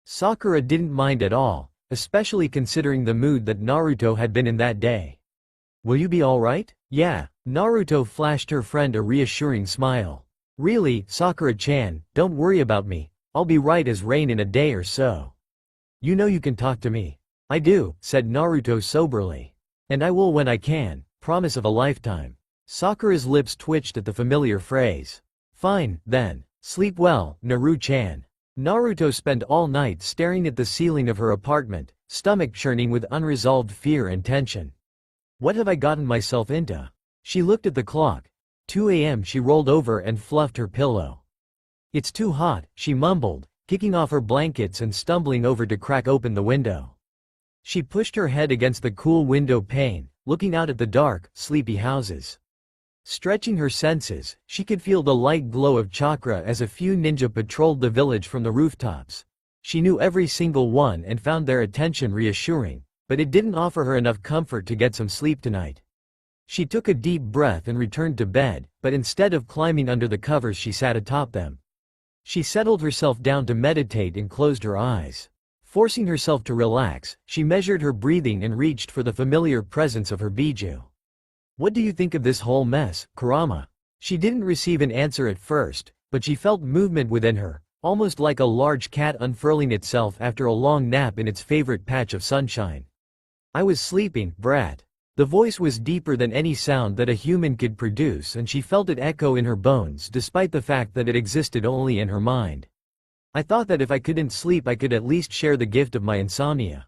Sakura didn't mind at all, especially considering the mood that Naruto had been in that day. Will you be alright? Yeah, Naruto flashed her friend a reassuring smile. Really, Sakura-chan, don't worry about me, I'll be right as rain in a day or so. You know you can talk to me. I do, said Naruto soberly. And I will when I can. Promise of a lifetime. Sakura's lips twitched at the familiar phrase. Fine, then. Sleep well, Naru-chan. Naruto spent all night staring at the ceiling of her apartment, stomach churning with unresolved fear and tension. What have I gotten myself into? She looked at the clock. 2 a.m. She rolled over and fluffed her pillow. It's too hot, she mumbled, kicking off her blankets and stumbling over to crack open the window. She pushed her head against the cool window pane, looking out at the dark, sleepy houses. Stretching her senses, she could feel the light glow of chakra as a few ninja patrolled the village from the rooftops. She knew every single one and found their attention reassuring, but it didn't offer her enough comfort to get some sleep tonight. She took a deep breath and returned to bed, but instead of climbing under the covers she sat atop them. She settled herself down to meditate and closed her eyes. Forcing herself to relax, she measured her breathing and reached for the familiar presence of her biju. What do you think of this whole mess, Kurama? She didn't receive an answer at first, but she felt movement within her, almost like a large cat unfurling itself after a long nap in its favorite patch of sunshine. I was sleeping, brat. The voice was deeper than any sound that a human could produce, and she felt it echo in her bones despite the fact that it existed only in her mind. I thought that if I couldn't sleep I could at least share the gift of my insomnia.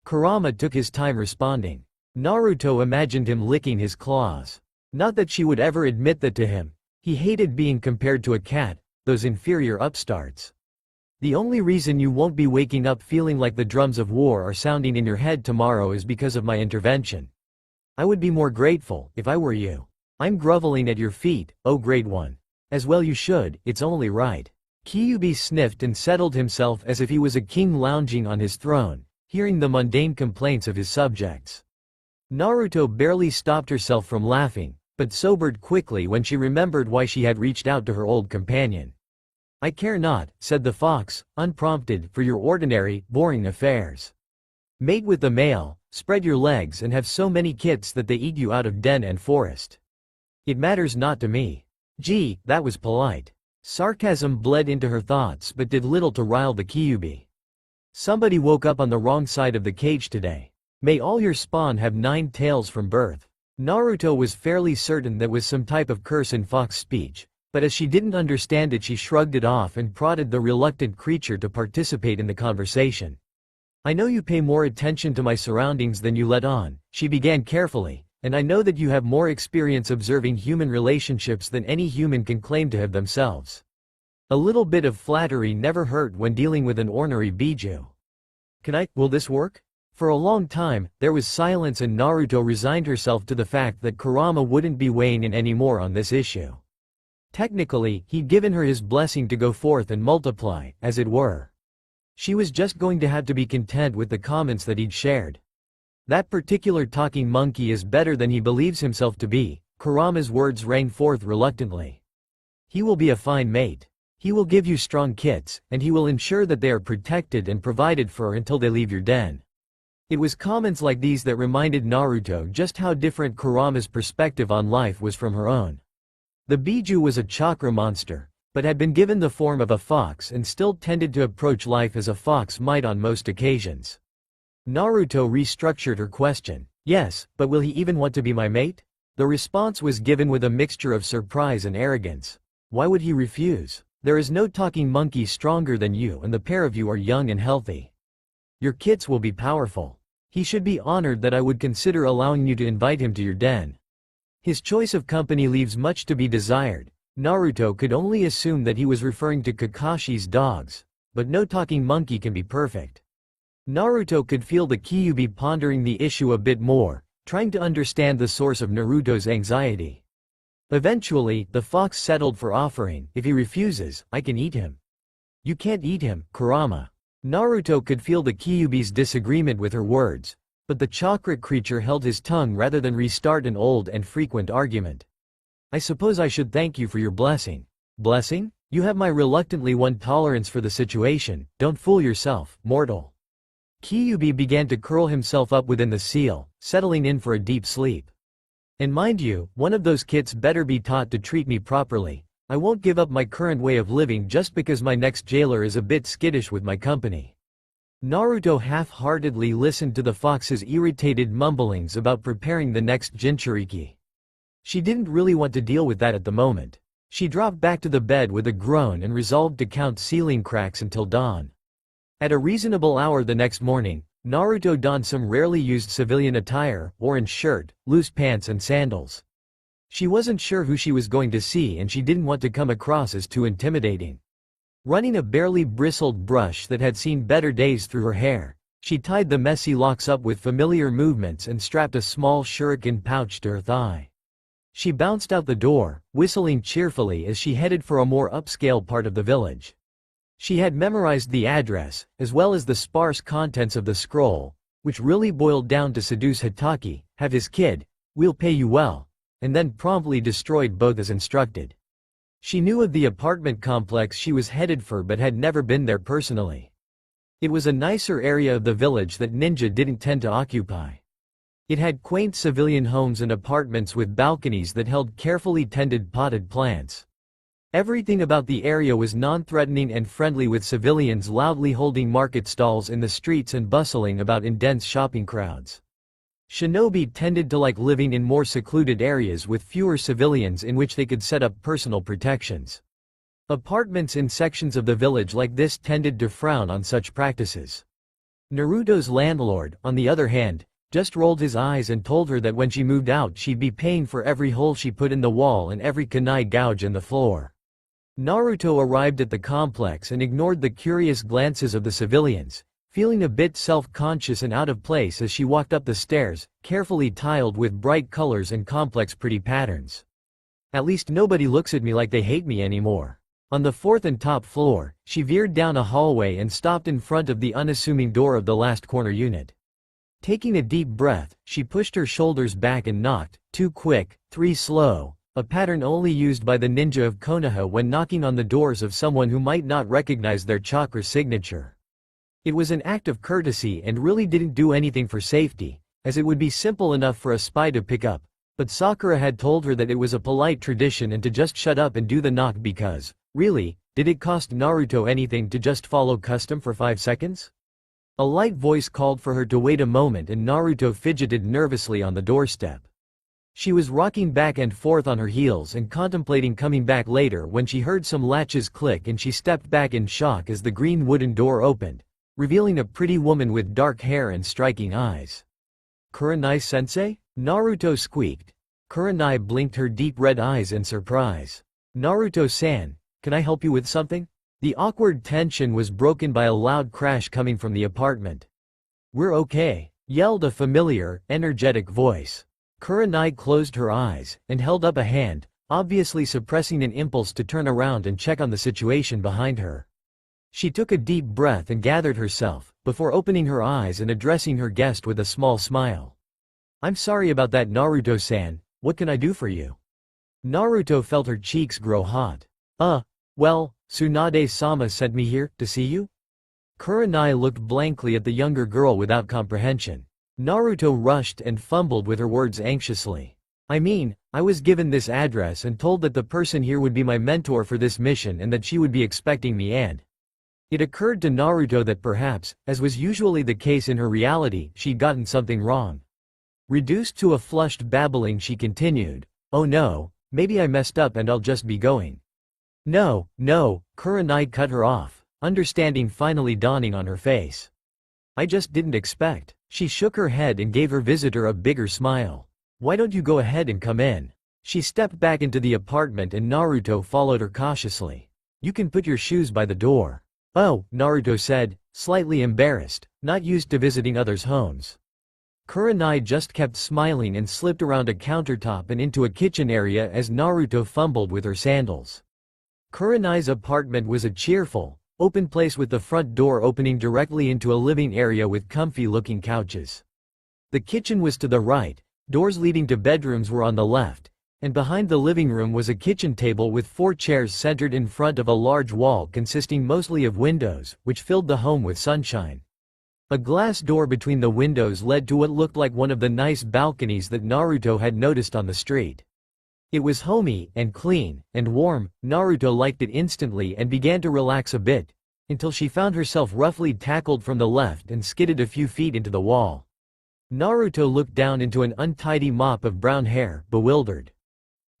Kurama took his time responding. Naruto imagined him licking his claws. Not that she would ever admit that to him. He hated being compared to a cat, those inferior upstarts. The only reason you won't be waking up feeling like the drums of war are sounding in your head tomorrow is because of my intervention. I would be more grateful, if I were you. I'm groveling at your feet, oh great one. As well you should, it's only right. Kyuubi sniffed and settled himself as if he was a king lounging on his throne, hearing the mundane complaints of his subjects. Naruto barely stopped herself from laughing, but sobered quickly when she remembered why she had reached out to her old companion. I care not, said the fox, unprompted, for your ordinary, boring affairs. Mate with the male, spread your legs and have so many kits that they eat you out of den and forest. It matters not to me. Gee, that was polite. Sarcasm bled into her thoughts but did little to rile the Kyuubi. Somebody woke up on the wrong side of the cage today. May all your spawn have 9 tails from birth. Naruto was fairly certain that was some type of curse in fox speech, but as she didn't understand it she shrugged it off and prodded the reluctant creature to participate in the conversation. I know you pay more attention to my surroundings than you let on, she began carefully, and I know that you have more experience observing human relationships than any human can claim to have themselves. A little bit of flattery never hurt when dealing with an ornery Biju. Will this work? For a long time, there was silence and Naruto resigned herself to the fact that Kurama wouldn't be weighing in anymore on this issue. Technically, he'd given her his blessing to go forth and multiply, as it were. She was just going to have to be content with the comments that he'd shared. That particular talking monkey is better than he believes himself to be, Kurama's words rang forth reluctantly. He will be a fine mate. He will give you strong kits, and he will ensure that they are protected and provided for until they leave your den. It was comments like these that reminded Naruto just how different Kurama's perspective on life was from her own. The Biju was a chakra monster, but had been given the form of a fox and still tended to approach life as a fox might on most occasions. Naruto restructured her question. Yes, but will he even want to be my mate? The response was given with a mixture of surprise and arrogance. Why would he refuse? There is no talking monkey stronger than you and the pair of you are young and healthy. Your kits will be powerful. He should be honored that I would consider allowing you to invite him to your den. His choice of company leaves much to be desired. Naruto could only assume that he was referring to Kakashi's dogs, but no talking monkey can be perfect. Naruto could feel the Kyuubi pondering the issue a bit more, trying to understand the source of Naruto's anxiety. Eventually, the fox settled for offering, if he refuses, I can eat him. You can't eat him, Kurama. Naruto could feel the Kyuubi's disagreement with her words, but the chakra creature held his tongue rather than restart an old and frequent argument. I suppose I should thank you for your blessing. Blessing? You have my reluctantly won tolerance for the situation, don't fool yourself, mortal. Kyuubi began to curl himself up within the seal, settling in for a deep sleep. And mind you, one of those kits better be taught to treat me properly. I won't give up my current way of living just because my next jailer is a bit skittish with my company. Naruto half-heartedly listened to the fox's irritated mumblings about preparing the next Jinchuriki. She didn't really want to deal with that at the moment. She dropped back to the bed with a groan and resolved to count ceiling cracks until dawn. At a reasonable hour the next morning, Naruto donned some rarely used civilian attire, orange shirt, loose pants and sandals. She wasn't sure who she was going to see and she didn't want to come across as too intimidating. Running a barely bristled brush that had seen better days through her hair, she tied the messy locks up with familiar movements and strapped a small shuriken pouch to her thigh. She bounced out the door, whistling cheerfully as she headed for a more upscale part of the village. She had memorized the address, as well as the sparse contents of the scroll, which really boiled down to seduce Hitaki, have his kid, we'll pay you well, and then promptly destroyed both as instructed. She knew of the apartment complex she was headed for but had never been there personally. It was a nicer area of the village that ninja didn't tend to occupy. It had quaint civilian homes and apartments with balconies that held carefully tended potted plants. Everything about the area was non-threatening and friendly, with civilians loudly holding market stalls in the streets and bustling about in dense shopping crowds. Shinobi tended to like living in more secluded areas with fewer civilians in which they could set up personal protections. Apartments in sections of the village like this tended to frown on such practices. Naruto's landlord, on the other hand, just rolled his eyes and told her that when she moved out she'd be paying for every hole she put in the wall and every kunai gouge in the floor. Naruto arrived at the complex and ignored the curious glances of the civilians, feeling a bit self-conscious and out of place as she walked up the stairs, carefully tiled with bright colors and complex pretty patterns. At least nobody looks at me like they hate me anymore. On the fourth and top floor, she veered down a hallway and stopped in front of the unassuming door of the last corner unit. Taking a deep breath, she pushed her shoulders back and knocked, 2 quick, 3 slow, a pattern only used by the ninja of Konoha when knocking on the doors of someone who might not recognize their chakra signature. It was an act of courtesy and really didn't do anything for safety, as it would be simple enough for a spy to pick up, but Sakura had told her that it was a polite tradition and to just shut up and do the knock because, really, did it cost Naruto anything to just follow custom for 5 seconds? A light voice called for her to wait a moment and Naruto fidgeted nervously on the doorstep. She was rocking back and forth on her heels and contemplating coming back later when she heard some latches click and she stepped back in shock as the green wooden door opened, revealing a pretty woman with dark hair and striking eyes. "Kurenai-sensei?" Naruto squeaked. Kurenai blinked her deep red eyes in surprise. "Naruto-san, can I help you with something?" The awkward tension was broken by a loud crash coming from the apartment. "We're okay," yelled a familiar, energetic voice. Kurenai closed her eyes and held up a hand, obviously suppressing an impulse to turn around and check on the situation behind her. She took a deep breath and gathered herself, before opening her eyes and addressing her guest with a small smile. "I'm sorry about that, Naruto-san, what can I do for you?" Naruto felt her cheeks grow hot. Well, Tsunade-sama sent me here, to see you?" Kurenai looked blankly at the younger girl without comprehension. Naruto rushed and fumbled with her words anxiously. I was given this address and told that the person here would be my mentor for this mission and that she would be expecting me and…" It occurred to Naruto that perhaps, as was usually the case in her reality, she'd gotten something wrong. Reduced to a flushed babbling she continued, "Oh no, maybe I messed up and I'll just be going." No, Kurenai cut her off, understanding finally dawning on her face. "I just didn't expect." She shook her head and gave her visitor a bigger smile. "Why don't you go ahead and come in?" She stepped back into the apartment and Naruto followed her cautiously. "You can put your shoes by the door." "Oh," Naruto said, slightly embarrassed, not used to visiting others' homes. Kurenai just kept smiling and slipped around a countertop and into a kitchen area as Naruto fumbled with her sandals. Kurenai's apartment was a cheerful, open place with the front door opening directly into a living area with comfy-looking couches. The kitchen was to the right, doors leading to bedrooms were on the left, and behind the living room was a kitchen table with 4 chairs centered in front of a large wall consisting mostly of windows, which filled the home with sunshine. A glass door between the windows led to what looked like one of the nice balconies that Naruto had noticed on the street. It was homey, and clean, and warm. Naruto liked it instantly and began to relax a bit, until she found herself roughly tackled from the left and skidded a few feet into the wall. Naruto looked down into an untidy mop of brown hair, bewildered.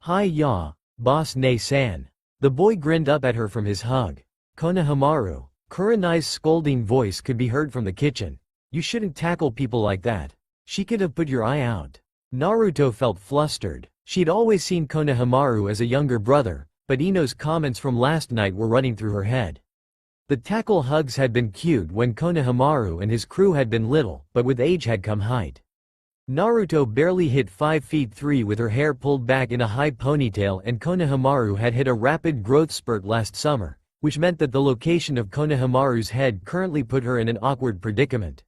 "Hi-ya, boss Ne-san." The boy grinned up at her from his hug. "Konohamaru." Kurenai's scolding voice could be heard from the kitchen. "You shouldn't tackle people like that. She could have put your eye out." Naruto felt flustered. She'd always seen Konohamaru as a younger brother, but Ino's comments from last night were running through her head. The tackle hugs had been cute when Konohamaru and his crew had been little, but with age had come height. Naruto barely hit 5 feet 3 with her hair pulled back in a high ponytail, and Konohamaru had hit a rapid growth spurt last summer, which meant that the location of Konohamaru's head currently put her in an awkward predicament.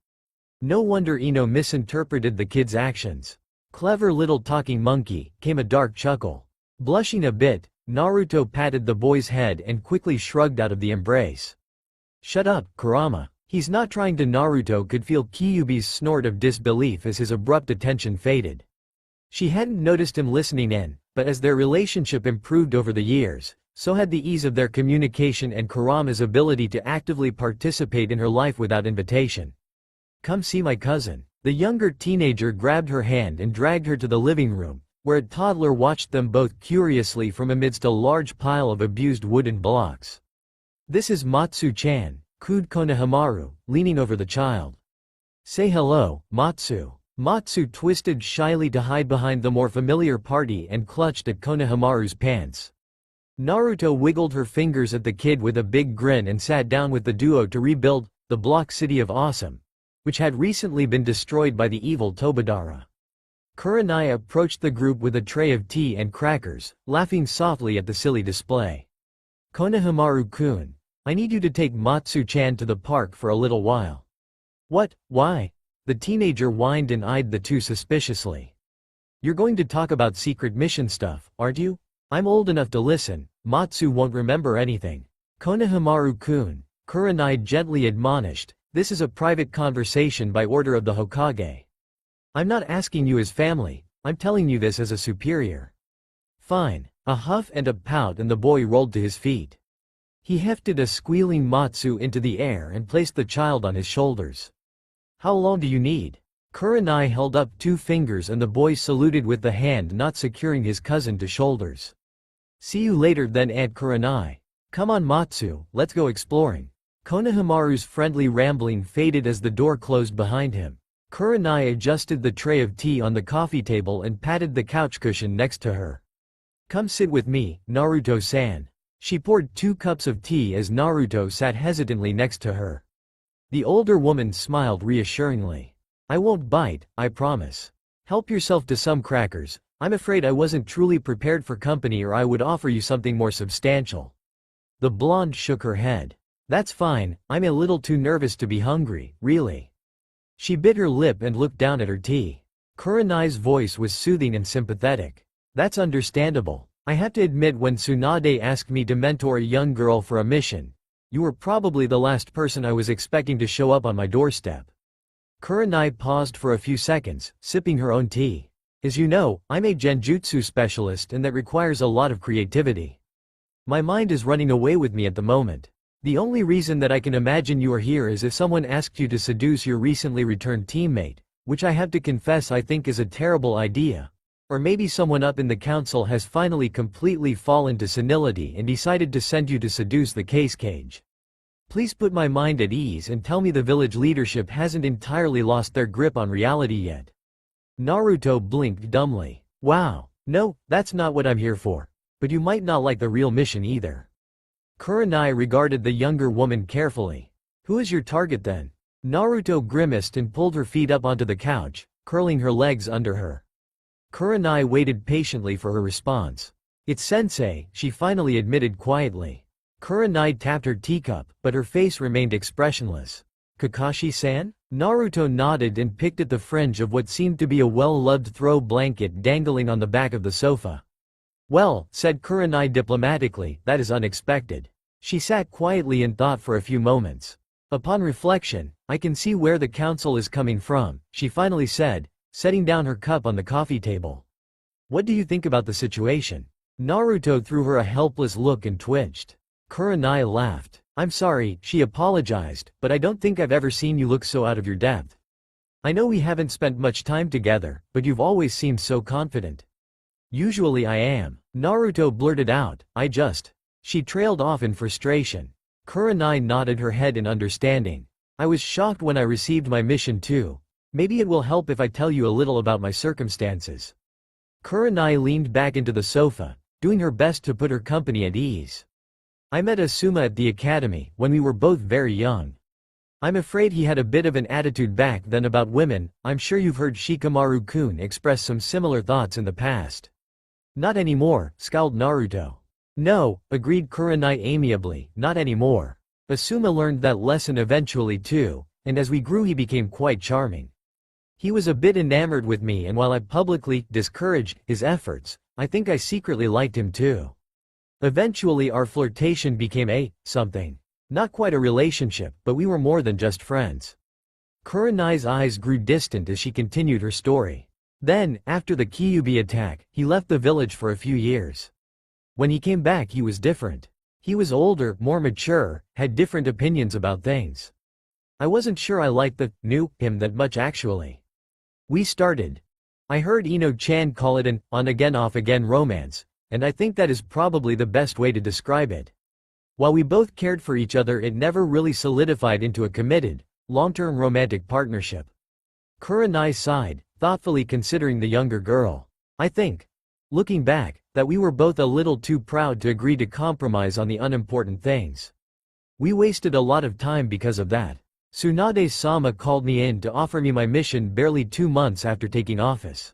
No wonder Ino misinterpreted the kid's actions. "Clever little talking monkey," came a dark chuckle. Blushing a bit, Naruto patted the boy's head and quickly shrugged out of the embrace. "Shut up, Kurama." He's not trying to. Naruto could feel Kyuubi's snort of disbelief as his abrupt attention faded. She hadn't noticed him listening in, but as their relationship improved over the years, so had the ease of their communication and Kurama's ability to actively participate in her life without invitation. "Come see my cousin." The younger teenager grabbed her hand and dragged her to the living room, where a toddler watched them both curiously from amidst a large pile of abused wooden blocks. "This is Matsu-chan," cooed Konohamaru, leaning over the child. "Say hello, Matsu." Matsu twisted shyly to hide behind the more familiar party and clutched at Konohamaru's pants. Naruto wiggled her fingers at the kid with a big grin and sat down with the duo to rebuild the block city of Awesome, which had recently been destroyed by the evil Tobadara. Kurenai approached the group with a tray of tea and crackers, laughing softly at the silly display. "Konohamaru-kun, I need you to take Matsu-chan to the park for a little while." "What? Why?" The teenager whined and eyed the two suspiciously. "You're going to talk about secret mission stuff, aren't you?" "I'm old enough to listen. Matsu won't remember anything." "Konohamaru-kun," Kurenai gently admonished, "this is a private conversation by order of the Hokage. I'm not asking you as family, I'm telling you this as a superior." "Fine." A huff and a pout and the boy rolled to his feet. He hefted a squealing Matsu into the air and placed the child on his shoulders. "How long do you need?" Kurenai held up 2 fingers and the boy saluted with the hand not securing his cousin to shoulders. "See you later then, Aunt Kurenai. Come on Matsu, let's go exploring." Konohamaru's friendly rambling faded as the door closed behind him. Kurenai adjusted the tray of tea on the coffee table and patted the couch cushion next to her. "Come sit with me, Naruto-san." She poured 2 cups of tea as Naruto sat hesitantly next to her. The older woman smiled reassuringly. "I won't bite, I promise. Help yourself to some crackers. I'm afraid I wasn't truly prepared for company or I would offer you something more substantial." The blonde shook her head. "That's fine, I'm a little too nervous to be hungry, really." She bit her lip and looked down at her tea. Kurenai's voice was soothing and sympathetic. "That's understandable. I have to admit when Tsunade asked me to mentor a young girl for a mission, you were probably the last person I was expecting to show up on my doorstep." Kurenai paused for a few seconds, sipping her own tea. "As you know, I'm a genjutsu specialist and that requires a lot of creativity. My mind is running away with me at the moment. The only reason that I can imagine you are here is if someone asked you to seduce your recently returned teammate, which I have to confess I think is a terrible idea. Or maybe someone up in the council has finally completely fallen to senility and decided to send you to seduce the case cage. Please put my mind at ease and tell me the village leadership hasn't entirely lost their grip on reality yet." Naruto blinked dumbly. "Wow, no, that's not what I'm here for. But you might not like the real mission either." Kurenai regarded the younger woman carefully. "Who is your target then?" Naruto grimaced and pulled her feet up onto the couch, curling her legs under her. Kurenai waited patiently for her response. "It's Sensei," she finally admitted quietly. Kurenai tapped her teacup, but her face remained expressionless. "Kakashi-san?" Naruto nodded and picked at the fringe of what seemed to be a well-loved throw blanket dangling on the back of the sofa. "Well," said Kurenai diplomatically, "that is unexpected." She sat quietly and thought for a few moments. "Upon reflection, I can see where the council is coming from," she finally said, setting down her cup on the coffee table. "What do you think about the situation?" Naruto threw her a helpless look and twitched. Kurenai laughed. "I'm sorry," she apologized, "but I don't think I've ever seen you look so out of your depth. I know we haven't spent much time together, but you've always seemed so confident." "Usually I am," Naruto blurted out, "I just—" She trailed off in frustration. Kurenai nodded her head in understanding. "I was shocked when I received my mission too. Maybe it will help if I tell you a little about my circumstances." Kurenai leaned back into the sofa, doing her best to put her company at ease. "I met Asuma at the academy, when we were both very young. I'm afraid he had a bit of an attitude back then about women. I'm sure you've heard Shikamaru-kun express some similar thoughts in the past." "Not anymore," scowled Naruto. "No," agreed Kurenai amiably, "not anymore. Asuma learned that lesson eventually too, and as we grew he became quite charming. He was a bit enamored with me and while I publicly discouraged his efforts, I think I secretly liked him too. Eventually our flirtation became something. Not quite a relationship, but we were more than just friends." Kurenai's eyes grew distant as she continued her story. "Then, after the Kyuubi attack, he left the village for a few years. When he came back he was different. He was older, more mature, had different opinions about things. I wasn't sure I liked the new him that much actually. We started. I heard Ino-chan call it an on-again off-again romance, and I think that is probably the best way to describe it. While we both cared for each other, it never really solidified into a committed, long-term romantic partnership. Kurenai sighed, thoughtfully considering the younger girl. I think, looking back, that we were both a little too proud to agree to compromise on the unimportant things. We wasted a lot of time because of that. Tsunade-sama called me in to offer me my mission barely 2 months after taking office.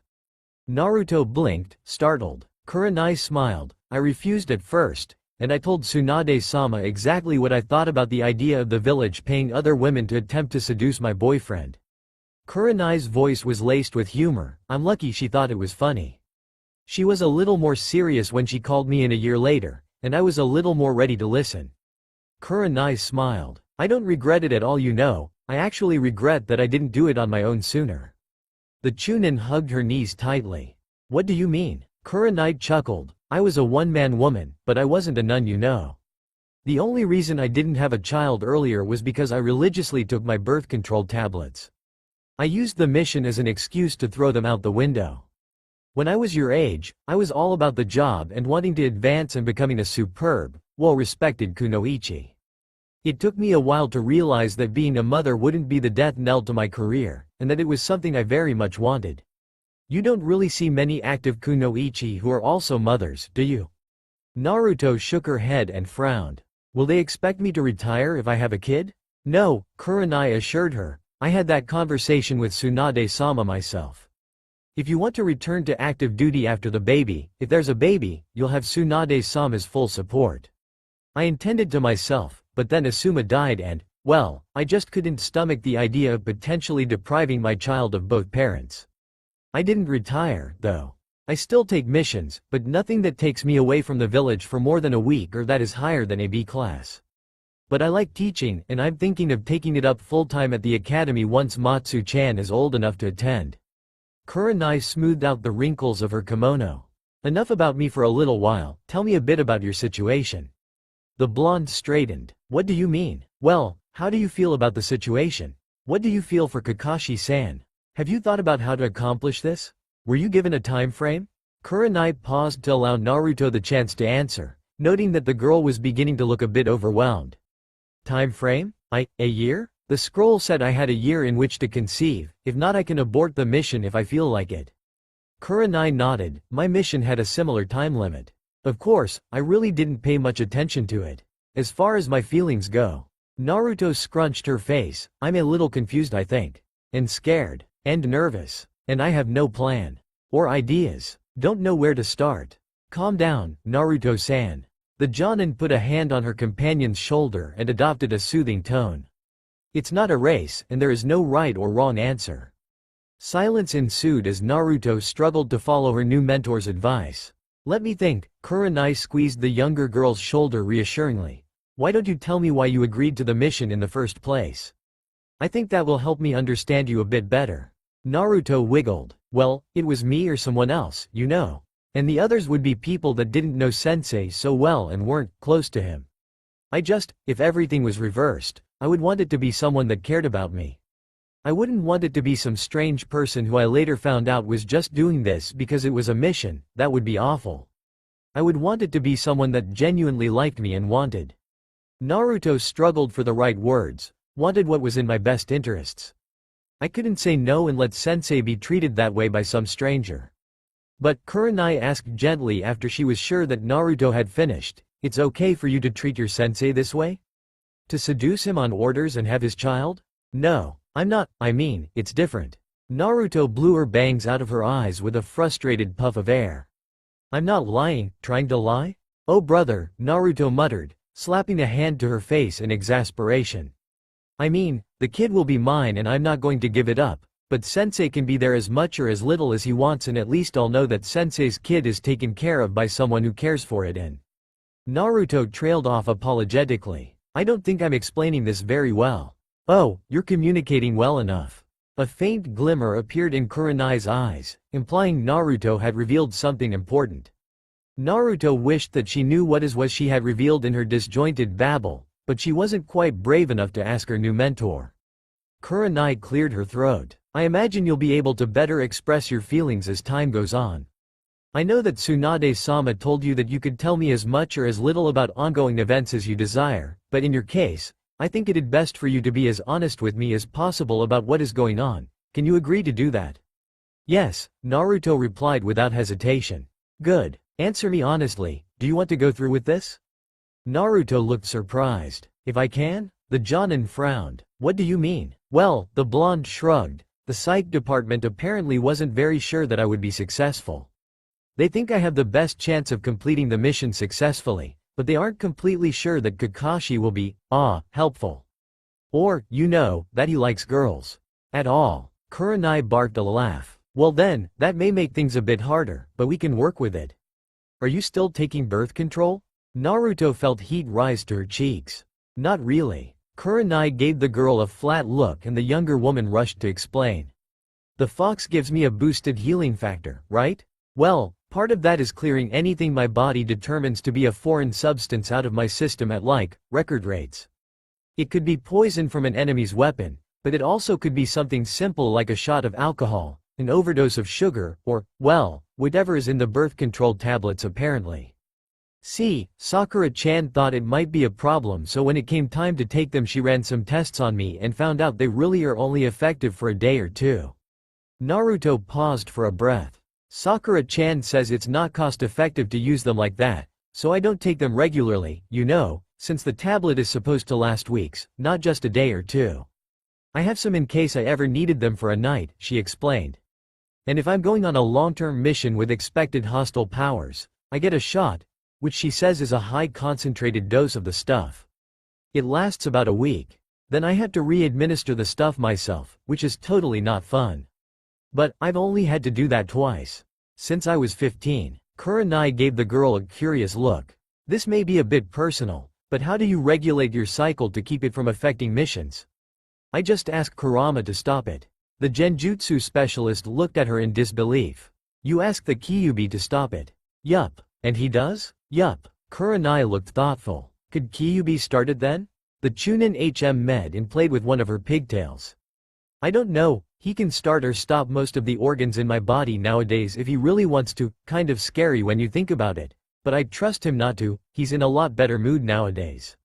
Naruto blinked, startled. Kurenai smiled. I refused at first, and I told Tsunade-sama exactly what I thought about the idea of the village paying other women to attempt to seduce my boyfriend. Kurenai's voice was laced with humor. I'm lucky she thought it was funny. She was a little more serious when she called me in a year later, and I was a little more ready to listen. Kurenai smiled. I don't regret it at all, you know. I actually regret that I didn't do it on my own sooner. The Chunin hugged her knees tightly. What do you mean? Kurenai chuckled. I was a one-man woman, but I wasn't a nun, you know. The only reason I didn't have a child earlier was because I religiously took my birth control tablets. I used the mission as an excuse to throw them out the window. When I was your age, I was all about the job and wanting to advance and becoming a superb, well-respected kunoichi. It took me a while to realize that being a mother wouldn't be the death knell to my career, and that it was something I very much wanted. You don't really see many active kunoichi who are also mothers, do you? Naruto shook her head and frowned. Will they expect me to retire if I have a kid? No, Kurenai assured her. I had that conversation with Tsunade-sama myself. If you want to return to active duty after the baby, if there's a baby, you'll have Tsunade-sama's full support. I intended to myself, but then Asuma died and, well, I just couldn't stomach the idea of potentially depriving my child of both parents. I didn't retire, though. I still take missions, but nothing that takes me away from the village for more than a week or that is higher than a B class. But I like teaching, and I'm thinking of taking it up full-time at the academy once Matsu-chan is old enough to attend. Kurenai smoothed out the wrinkles of her kimono. Enough about me for a little while, tell me a bit about your situation. The blonde straightened. What do you mean? Well, how do you feel about the situation? What do you feel for Kakashi-san? Have you thought about how to accomplish this? Were you given a time frame? Kurenai paused to allow Naruto the chance to answer, noting that the girl was beginning to look a bit overwhelmed. Time frame? A year? The scroll said I had a year in which to conceive, if not I can abort the mission if I feel like it. Kurenai nodded. My mission had a similar time limit. Of course, I really didn't pay much attention to it. As far as my feelings go. Naruto scrunched her face. I'm a little confused, I think. And scared. And nervous. And I have no plan. Or ideas. Don't know where to start. Calm down, Naruto-san. The Jonin put a hand on her companion's shoulder and adopted a soothing tone. It's not a race, and there is no right or wrong answer. Silence ensued as Naruto struggled to follow her new mentor's advice. Let me think. Kurenai squeezed the younger girl's shoulder reassuringly. Why don't you tell me why you agreed to the mission in the first place? I think that will help me understand you a bit better. Naruto wiggled. Well, it was me or someone else, you know. And the others would be people that didn't know Sensei so well and weren't close to him. If everything was reversed, I would want it to be someone that cared about me. I wouldn't want it to be some strange person who I later found out was just doing this because it was a mission. That would be awful. I would want it to be someone that genuinely liked me and wanted. Naruto struggled for the right words. Wanted what was in my best interests. I couldn't say no and let Sensei be treated that way by some stranger. But, Kurenai asked gently after she was sure that Naruto had finished, it's okay for you to treat your sensei this way? To seduce him on orders and have his child? No, I'm not, it's different. Naruto blew her bangs out of her eyes with a frustrated puff of air. I'm not lying, trying to lie? Oh brother, Naruto muttered, slapping a hand to her face in exasperation. The kid will be mine and I'm not going to give it up, but Sensei can be there as much or as little as he wants and at least I'll know that Sensei's kid is taken care of by someone who cares for it and… Naruto trailed off apologetically. I don't think I'm explaining this very well. Oh, you're communicating well enough. A faint glimmer appeared in Kurenai's eyes, implying Naruto had revealed something important. Naruto wished that she knew what she had revealed in her disjointed babble, but she wasn't quite brave enough to ask her new mentor. Kurenai cleared her throat. I imagine you'll be able to better express your feelings as time goes on. I know that Tsunade-sama told you that you could tell me as much or as little about ongoing events as you desire, but in your case, I think it'd best for you to be as honest with me as possible about what is going on. Can you agree to do that? Yes, Naruto replied without hesitation. Good. Answer me honestly, do you want to go through with this? Naruto looked surprised. If I can? The Jonin frowned. What do you mean? Well, the blonde shrugged. The psych department apparently wasn't very sure that I would be successful. They think I have the best chance of completing the mission successfully, but they aren't completely sure that Kakashi will be, helpful. Or, that he likes girls. At all. Kurenai barked a laugh. Well then, that may make things a bit harder, but we can work with it. Are you still taking birth control? Naruto felt heat rise to her cheeks. Not really. Kurenai gave the girl a flat look and the younger woman rushed to explain. The fox gives me a boosted healing factor, right? Well, part of that is clearing anything my body determines to be a foreign substance out of my system at record rates. It could be poison from an enemy's weapon, but it also could be something simple like a shot of alcohol, an overdose of sugar, or, whatever is in the birth control tablets apparently. See, Sakura-chan thought it might be a problem, so when it came time to take them she ran some tests on me and found out they really are only effective for a day or two. Naruto paused for a breath. Sakura-chan says it's not cost-effective to use them like that, so I don't take them regularly, since the tablet is supposed to last weeks, not just a day or two. I have some in case I ever needed them for a night, she explained. And if I'm going on a long-term mission with expected hostile powers, I get a shot, which she says is a high concentrated dose of the stuff. It lasts about a week. Then I have to re-administer the stuff myself, which is totally not fun. But, I've only had to do that twice. Since I was 15, Kurenai gave the girl a curious look. This may be a bit personal, but how do you regulate your cycle to keep it from affecting missions? I just asked Kurama to stop it. The Genjutsu specialist looked at her in disbelief. You asked the Kyuubi to stop it? Yup. And he does? Yup. Kurenai looked thoughtful. Could Kyuubi start it then? The Chunin HM med and played with one of her pigtails. I don't know, he can start or stop most of the organs in my body nowadays if he really wants to, kind of scary when you think about it, but I trust him not to, he's in a lot better mood nowadays.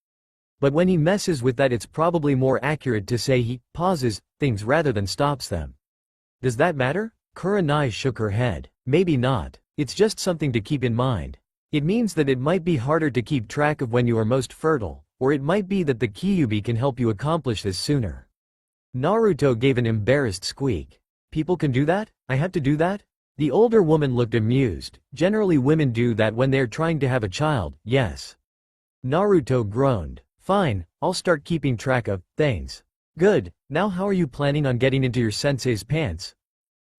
But when he messes with that it's probably more accurate to say he pauses things rather than stops them. Does that matter? Kurenai shook her head. Maybe not. It's just something to keep in mind. It means that it might be harder to keep track of when you are most fertile, or it might be that the Kyuubi can help you accomplish this sooner. Naruto gave an embarrassed squeak. People can do that? I have to do that? The older woman looked amused. Generally women do that when they're trying to have a child, yes. Naruto groaned. Fine, I'll start keeping track of things. Good, now how are you planning on getting into your sensei's pants?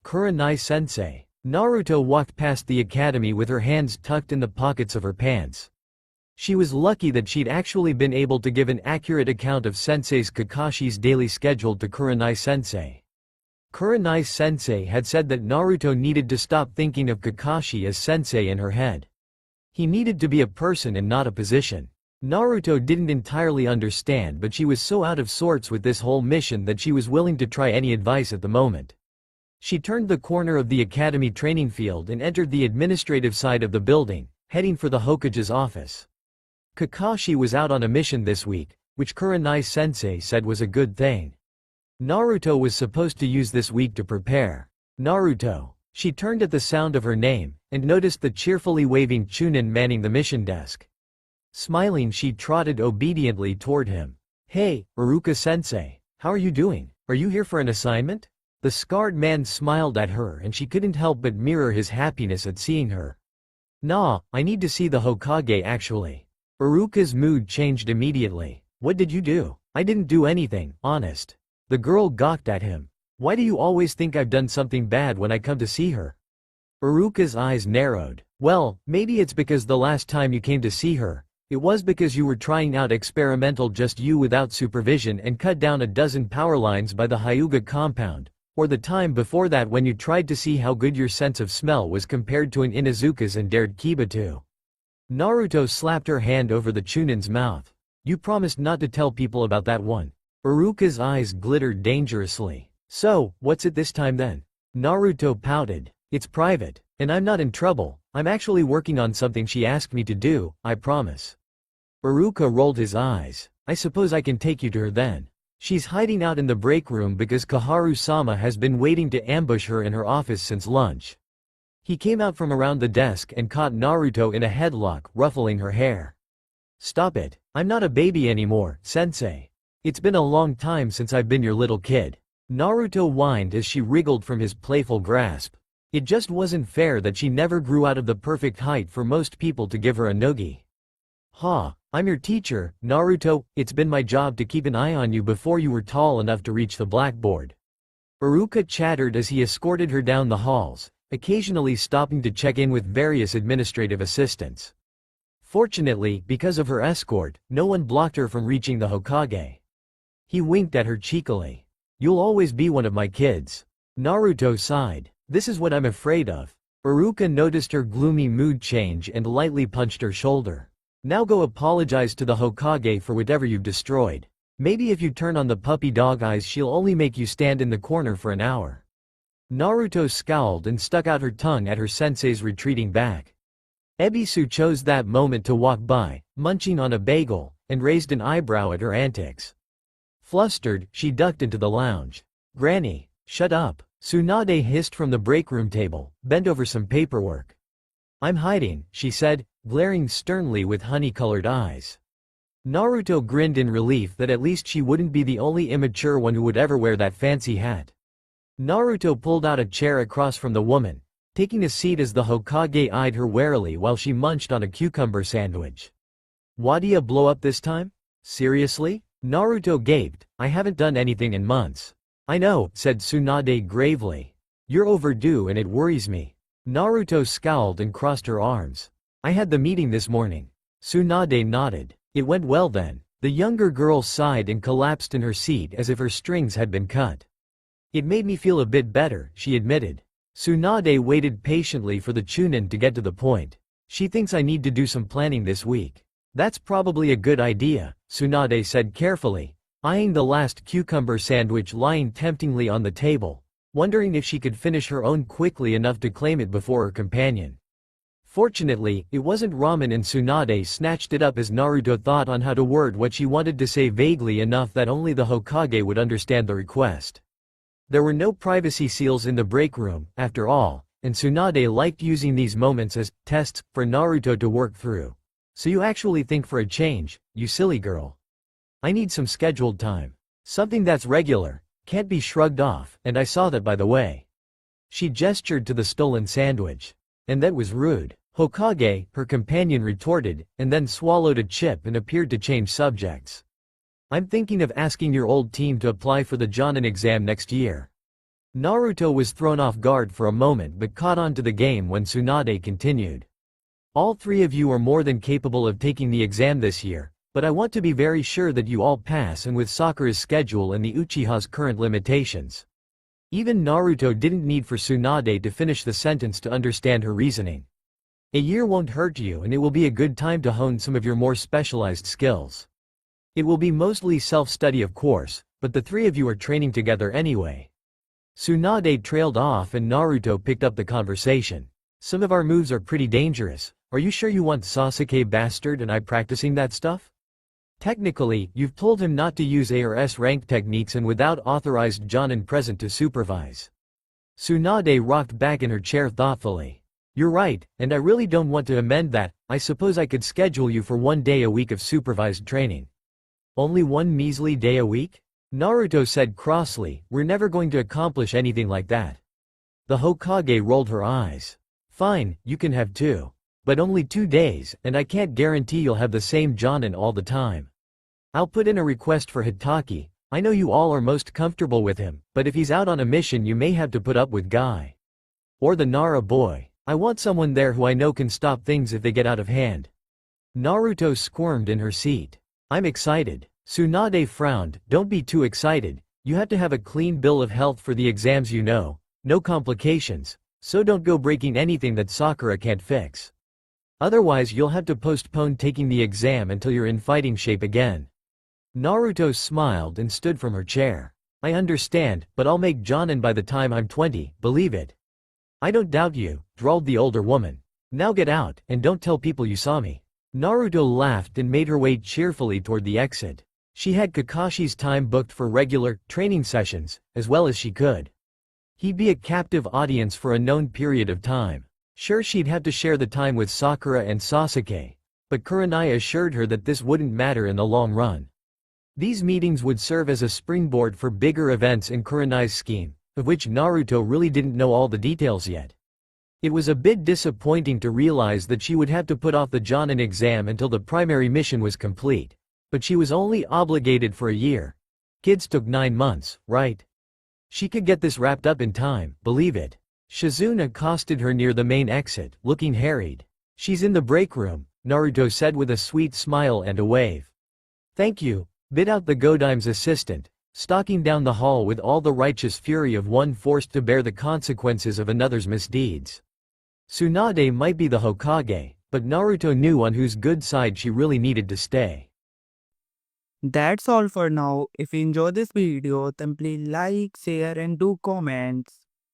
Kurenai-sensei. Naruto walked past the academy with her hands tucked in the pockets of her pants. She was lucky that she'd actually been able to give an accurate account of Sensei's Kakashi's daily schedule to Kurenai-sensei. Kurenai-sensei had said that Naruto needed to stop thinking of Kakashi as sensei in her head. He needed to be a person and not a position. Naruto didn't entirely understand, but she was so out of sorts with this whole mission that she was willing to try any advice at the moment. She turned the corner of the academy training field and entered the administrative side of the building, heading for the Hokage's office. Kakashi was out on a mission this week, which Kurenai-sensei said was a good thing. Naruto was supposed to use this week to prepare. Naruto. She turned at the sound of her name, and noticed the cheerfully waving Chunin manning the mission desk. Smiling, she trotted obediently toward him. Hey, Iruka-sensei, how are you doing? Are you here for an assignment? The scarred man smiled at her and she couldn't help but mirror his happiness at seeing her. Nah, I need to see the Hokage actually. Iruka's mood changed immediately. What did you do? I didn't do anything, honest. The girl gawked at him. Why do you always think I've done something bad when I come to see her? Iruka's eyes narrowed. Well, maybe it's because the last time you came to see her, it was because you were trying out experimental just you without supervision and cut down a dozen power lines by the Hyuga compound, or the time before that when you tried to see how good your sense of smell was compared to an Inuzuka's and dared Kiba too. Naruto slapped her hand over the Chunin's mouth. You promised not to tell people about that one. Iruka's eyes glittered dangerously. So, what's it this time then? Naruto pouted. It's private, and I'm not in trouble. I'm actually working on something she asked me to do, I promise. Iruka rolled his eyes. I suppose I can take you to her then. She's hiding out in the break room because Kaharu-sama has been waiting to ambush her in her office since lunch. He came out from around the desk and caught Naruto in a headlock, ruffling her hair. Stop it. I'm not a baby anymore, sensei. It's been a long time since I've been your little kid. Naruto whined as she wriggled from his playful grasp. It just wasn't fair that she never grew out of the perfect height for most people to give her a noogie. Ha, I'm your teacher, Naruto. It's been my job to keep an eye on you before you were tall enough to reach the blackboard. Iruka chattered as he escorted her down the halls, occasionally stopping to check in with various administrative assistants. Fortunately, because of her escort, no one blocked her from reaching the Hokage. He winked at her cheekily. You'll always be one of my kids. Naruto sighed. This is what I'm afraid of. Iruka noticed her gloomy mood change and lightly punched her shoulder. Now go apologize to the Hokage for whatever you've destroyed. Maybe if you turn on the puppy dog eyes she'll only make you stand in the corner for an hour. Naruto scowled and stuck out her tongue at her sensei's retreating back. Ebisu chose that moment to walk by, munching on a bagel, and raised an eyebrow at her antics. Flustered, she ducked into the lounge. Granny, shut up. Tsunade hissed from the break room table, bend over some paperwork. I'm hiding, she said, glaring sternly with honey-colored eyes. Naruto grinned in relief that at least she wouldn't be the only immature one who would ever wear that fancy hat. Naruto pulled out a chair across from the woman, taking a seat as the Hokage eyed her warily while she munched on a cucumber sandwich. Why'd blow up this time? Seriously? Naruto gaped. I haven't done anything in months. I know, said Tsunade gravely. You're overdue and it worries me. Naruto scowled and crossed her arms. I had the meeting this morning. Tsunade nodded. It went well then. The younger girl sighed and collapsed in her seat as if her strings had been cut. It made me feel a bit better, she admitted. Tsunade waited patiently for the Chunin to get to the point. She thinks I need to do some planning this week. That's probably a good idea, Tsunade said carefully, eyeing the last cucumber sandwich lying temptingly on the table, wondering if she could finish her own quickly enough to claim it before her companion. Fortunately, it wasn't ramen and Tsunade snatched it up as Naruto thought on how to word what she wanted to say vaguely enough that only the Hokage would understand the request. There were no privacy seals in the break room, after all, and Tsunade liked using these moments as tests for Naruto to work through. So you actually think for a change, you silly girl. I need some scheduled time. Something that's regular, can't be shrugged off, and I saw that by the way. She gestured to the stolen sandwich. And that was rude. Hokage, her companion retorted, and then swallowed a chip and appeared to change subjects. I'm thinking of asking your old team to apply for the Jonin exam next year. Naruto was thrown off guard for a moment but caught on to the game when Tsunade continued. All three of you are more than capable of taking the exam this year, but I want to be very sure that you all pass and with Sakura's schedule and the Uchiha's current limitations. Even Naruto didn't need for Tsunade to finish the sentence to understand her reasoning. A year won't hurt you and it will be a good time to hone some of your more specialized skills. It will be mostly self-study of course, but the three of you are training together anyway. Tsunade trailed off and Naruto picked up the conversation. Some of our moves are pretty dangerous. Are you sure you want Sasuke bastard and I practicing that stuff? Technically, you've told him not to use A or S rank techniques and without authorized Jonin present to supervise. Tsunade rocked back in her chair thoughtfully. You're right, and I really don't want to amend that. I suppose I could schedule you for 1 day a week of supervised training. Only 1 measly day a week? Naruto said crossly, we're never going to accomplish anything like that. The Hokage rolled her eyes. Fine, you can have 2. But only 2 days, and I can't guarantee you'll have the same Jonin all the time. I'll put in a request for Hitaki. I know you all are most comfortable with him, but if he's out on a mission you may have to put up with Guy. Or the Nara boy. I want someone there who I know can stop things if they get out of hand. Naruto squirmed in her seat. I'm excited. Tsunade frowned. Don't be too excited. You have to have a clean bill of health for the exams you know. No complications. So don't go breaking anything that Sakura can't fix. Otherwise you'll have to postpone taking the exam until you're in fighting shape again. Naruto smiled and stood from her chair. I understand, but I'll make Jonin by the time I'm 20, believe it. I don't doubt you, drawled the older woman. Now get out, and don't tell people you saw me. Naruto laughed and made her way cheerfully toward the exit. She had Kakashi's time booked for regular, training sessions, as well as she could. He'd be a captive audience for a known period of time. Sure, she'd have to share the time with Sakura and Sasuke, but Kurenai assured her that this wouldn't matter in the long run. These meetings would serve as a springboard for bigger events in Kurenai's scheme, of which Naruto really didn't know all the details yet. It was a bit disappointing to realize that she would have to put off the Jonin exam until the primary mission was complete. But she was only obligated for a year. Kids took 9 months, right? She could get this wrapped up in time, believe it. Shizune accosted her near the main exit, looking harried. She's in the break room, Naruto said with a sweet smile and a wave. Thank you, bid out the Godime's assistant, stalking down the hall with all the righteous fury of one forced to bear the consequences of another's misdeeds. Tsunade might be the Hokage, but Naruto knew on whose good side she really needed to stay. That's all for now. If you enjoy this video, then please like, share and do comments.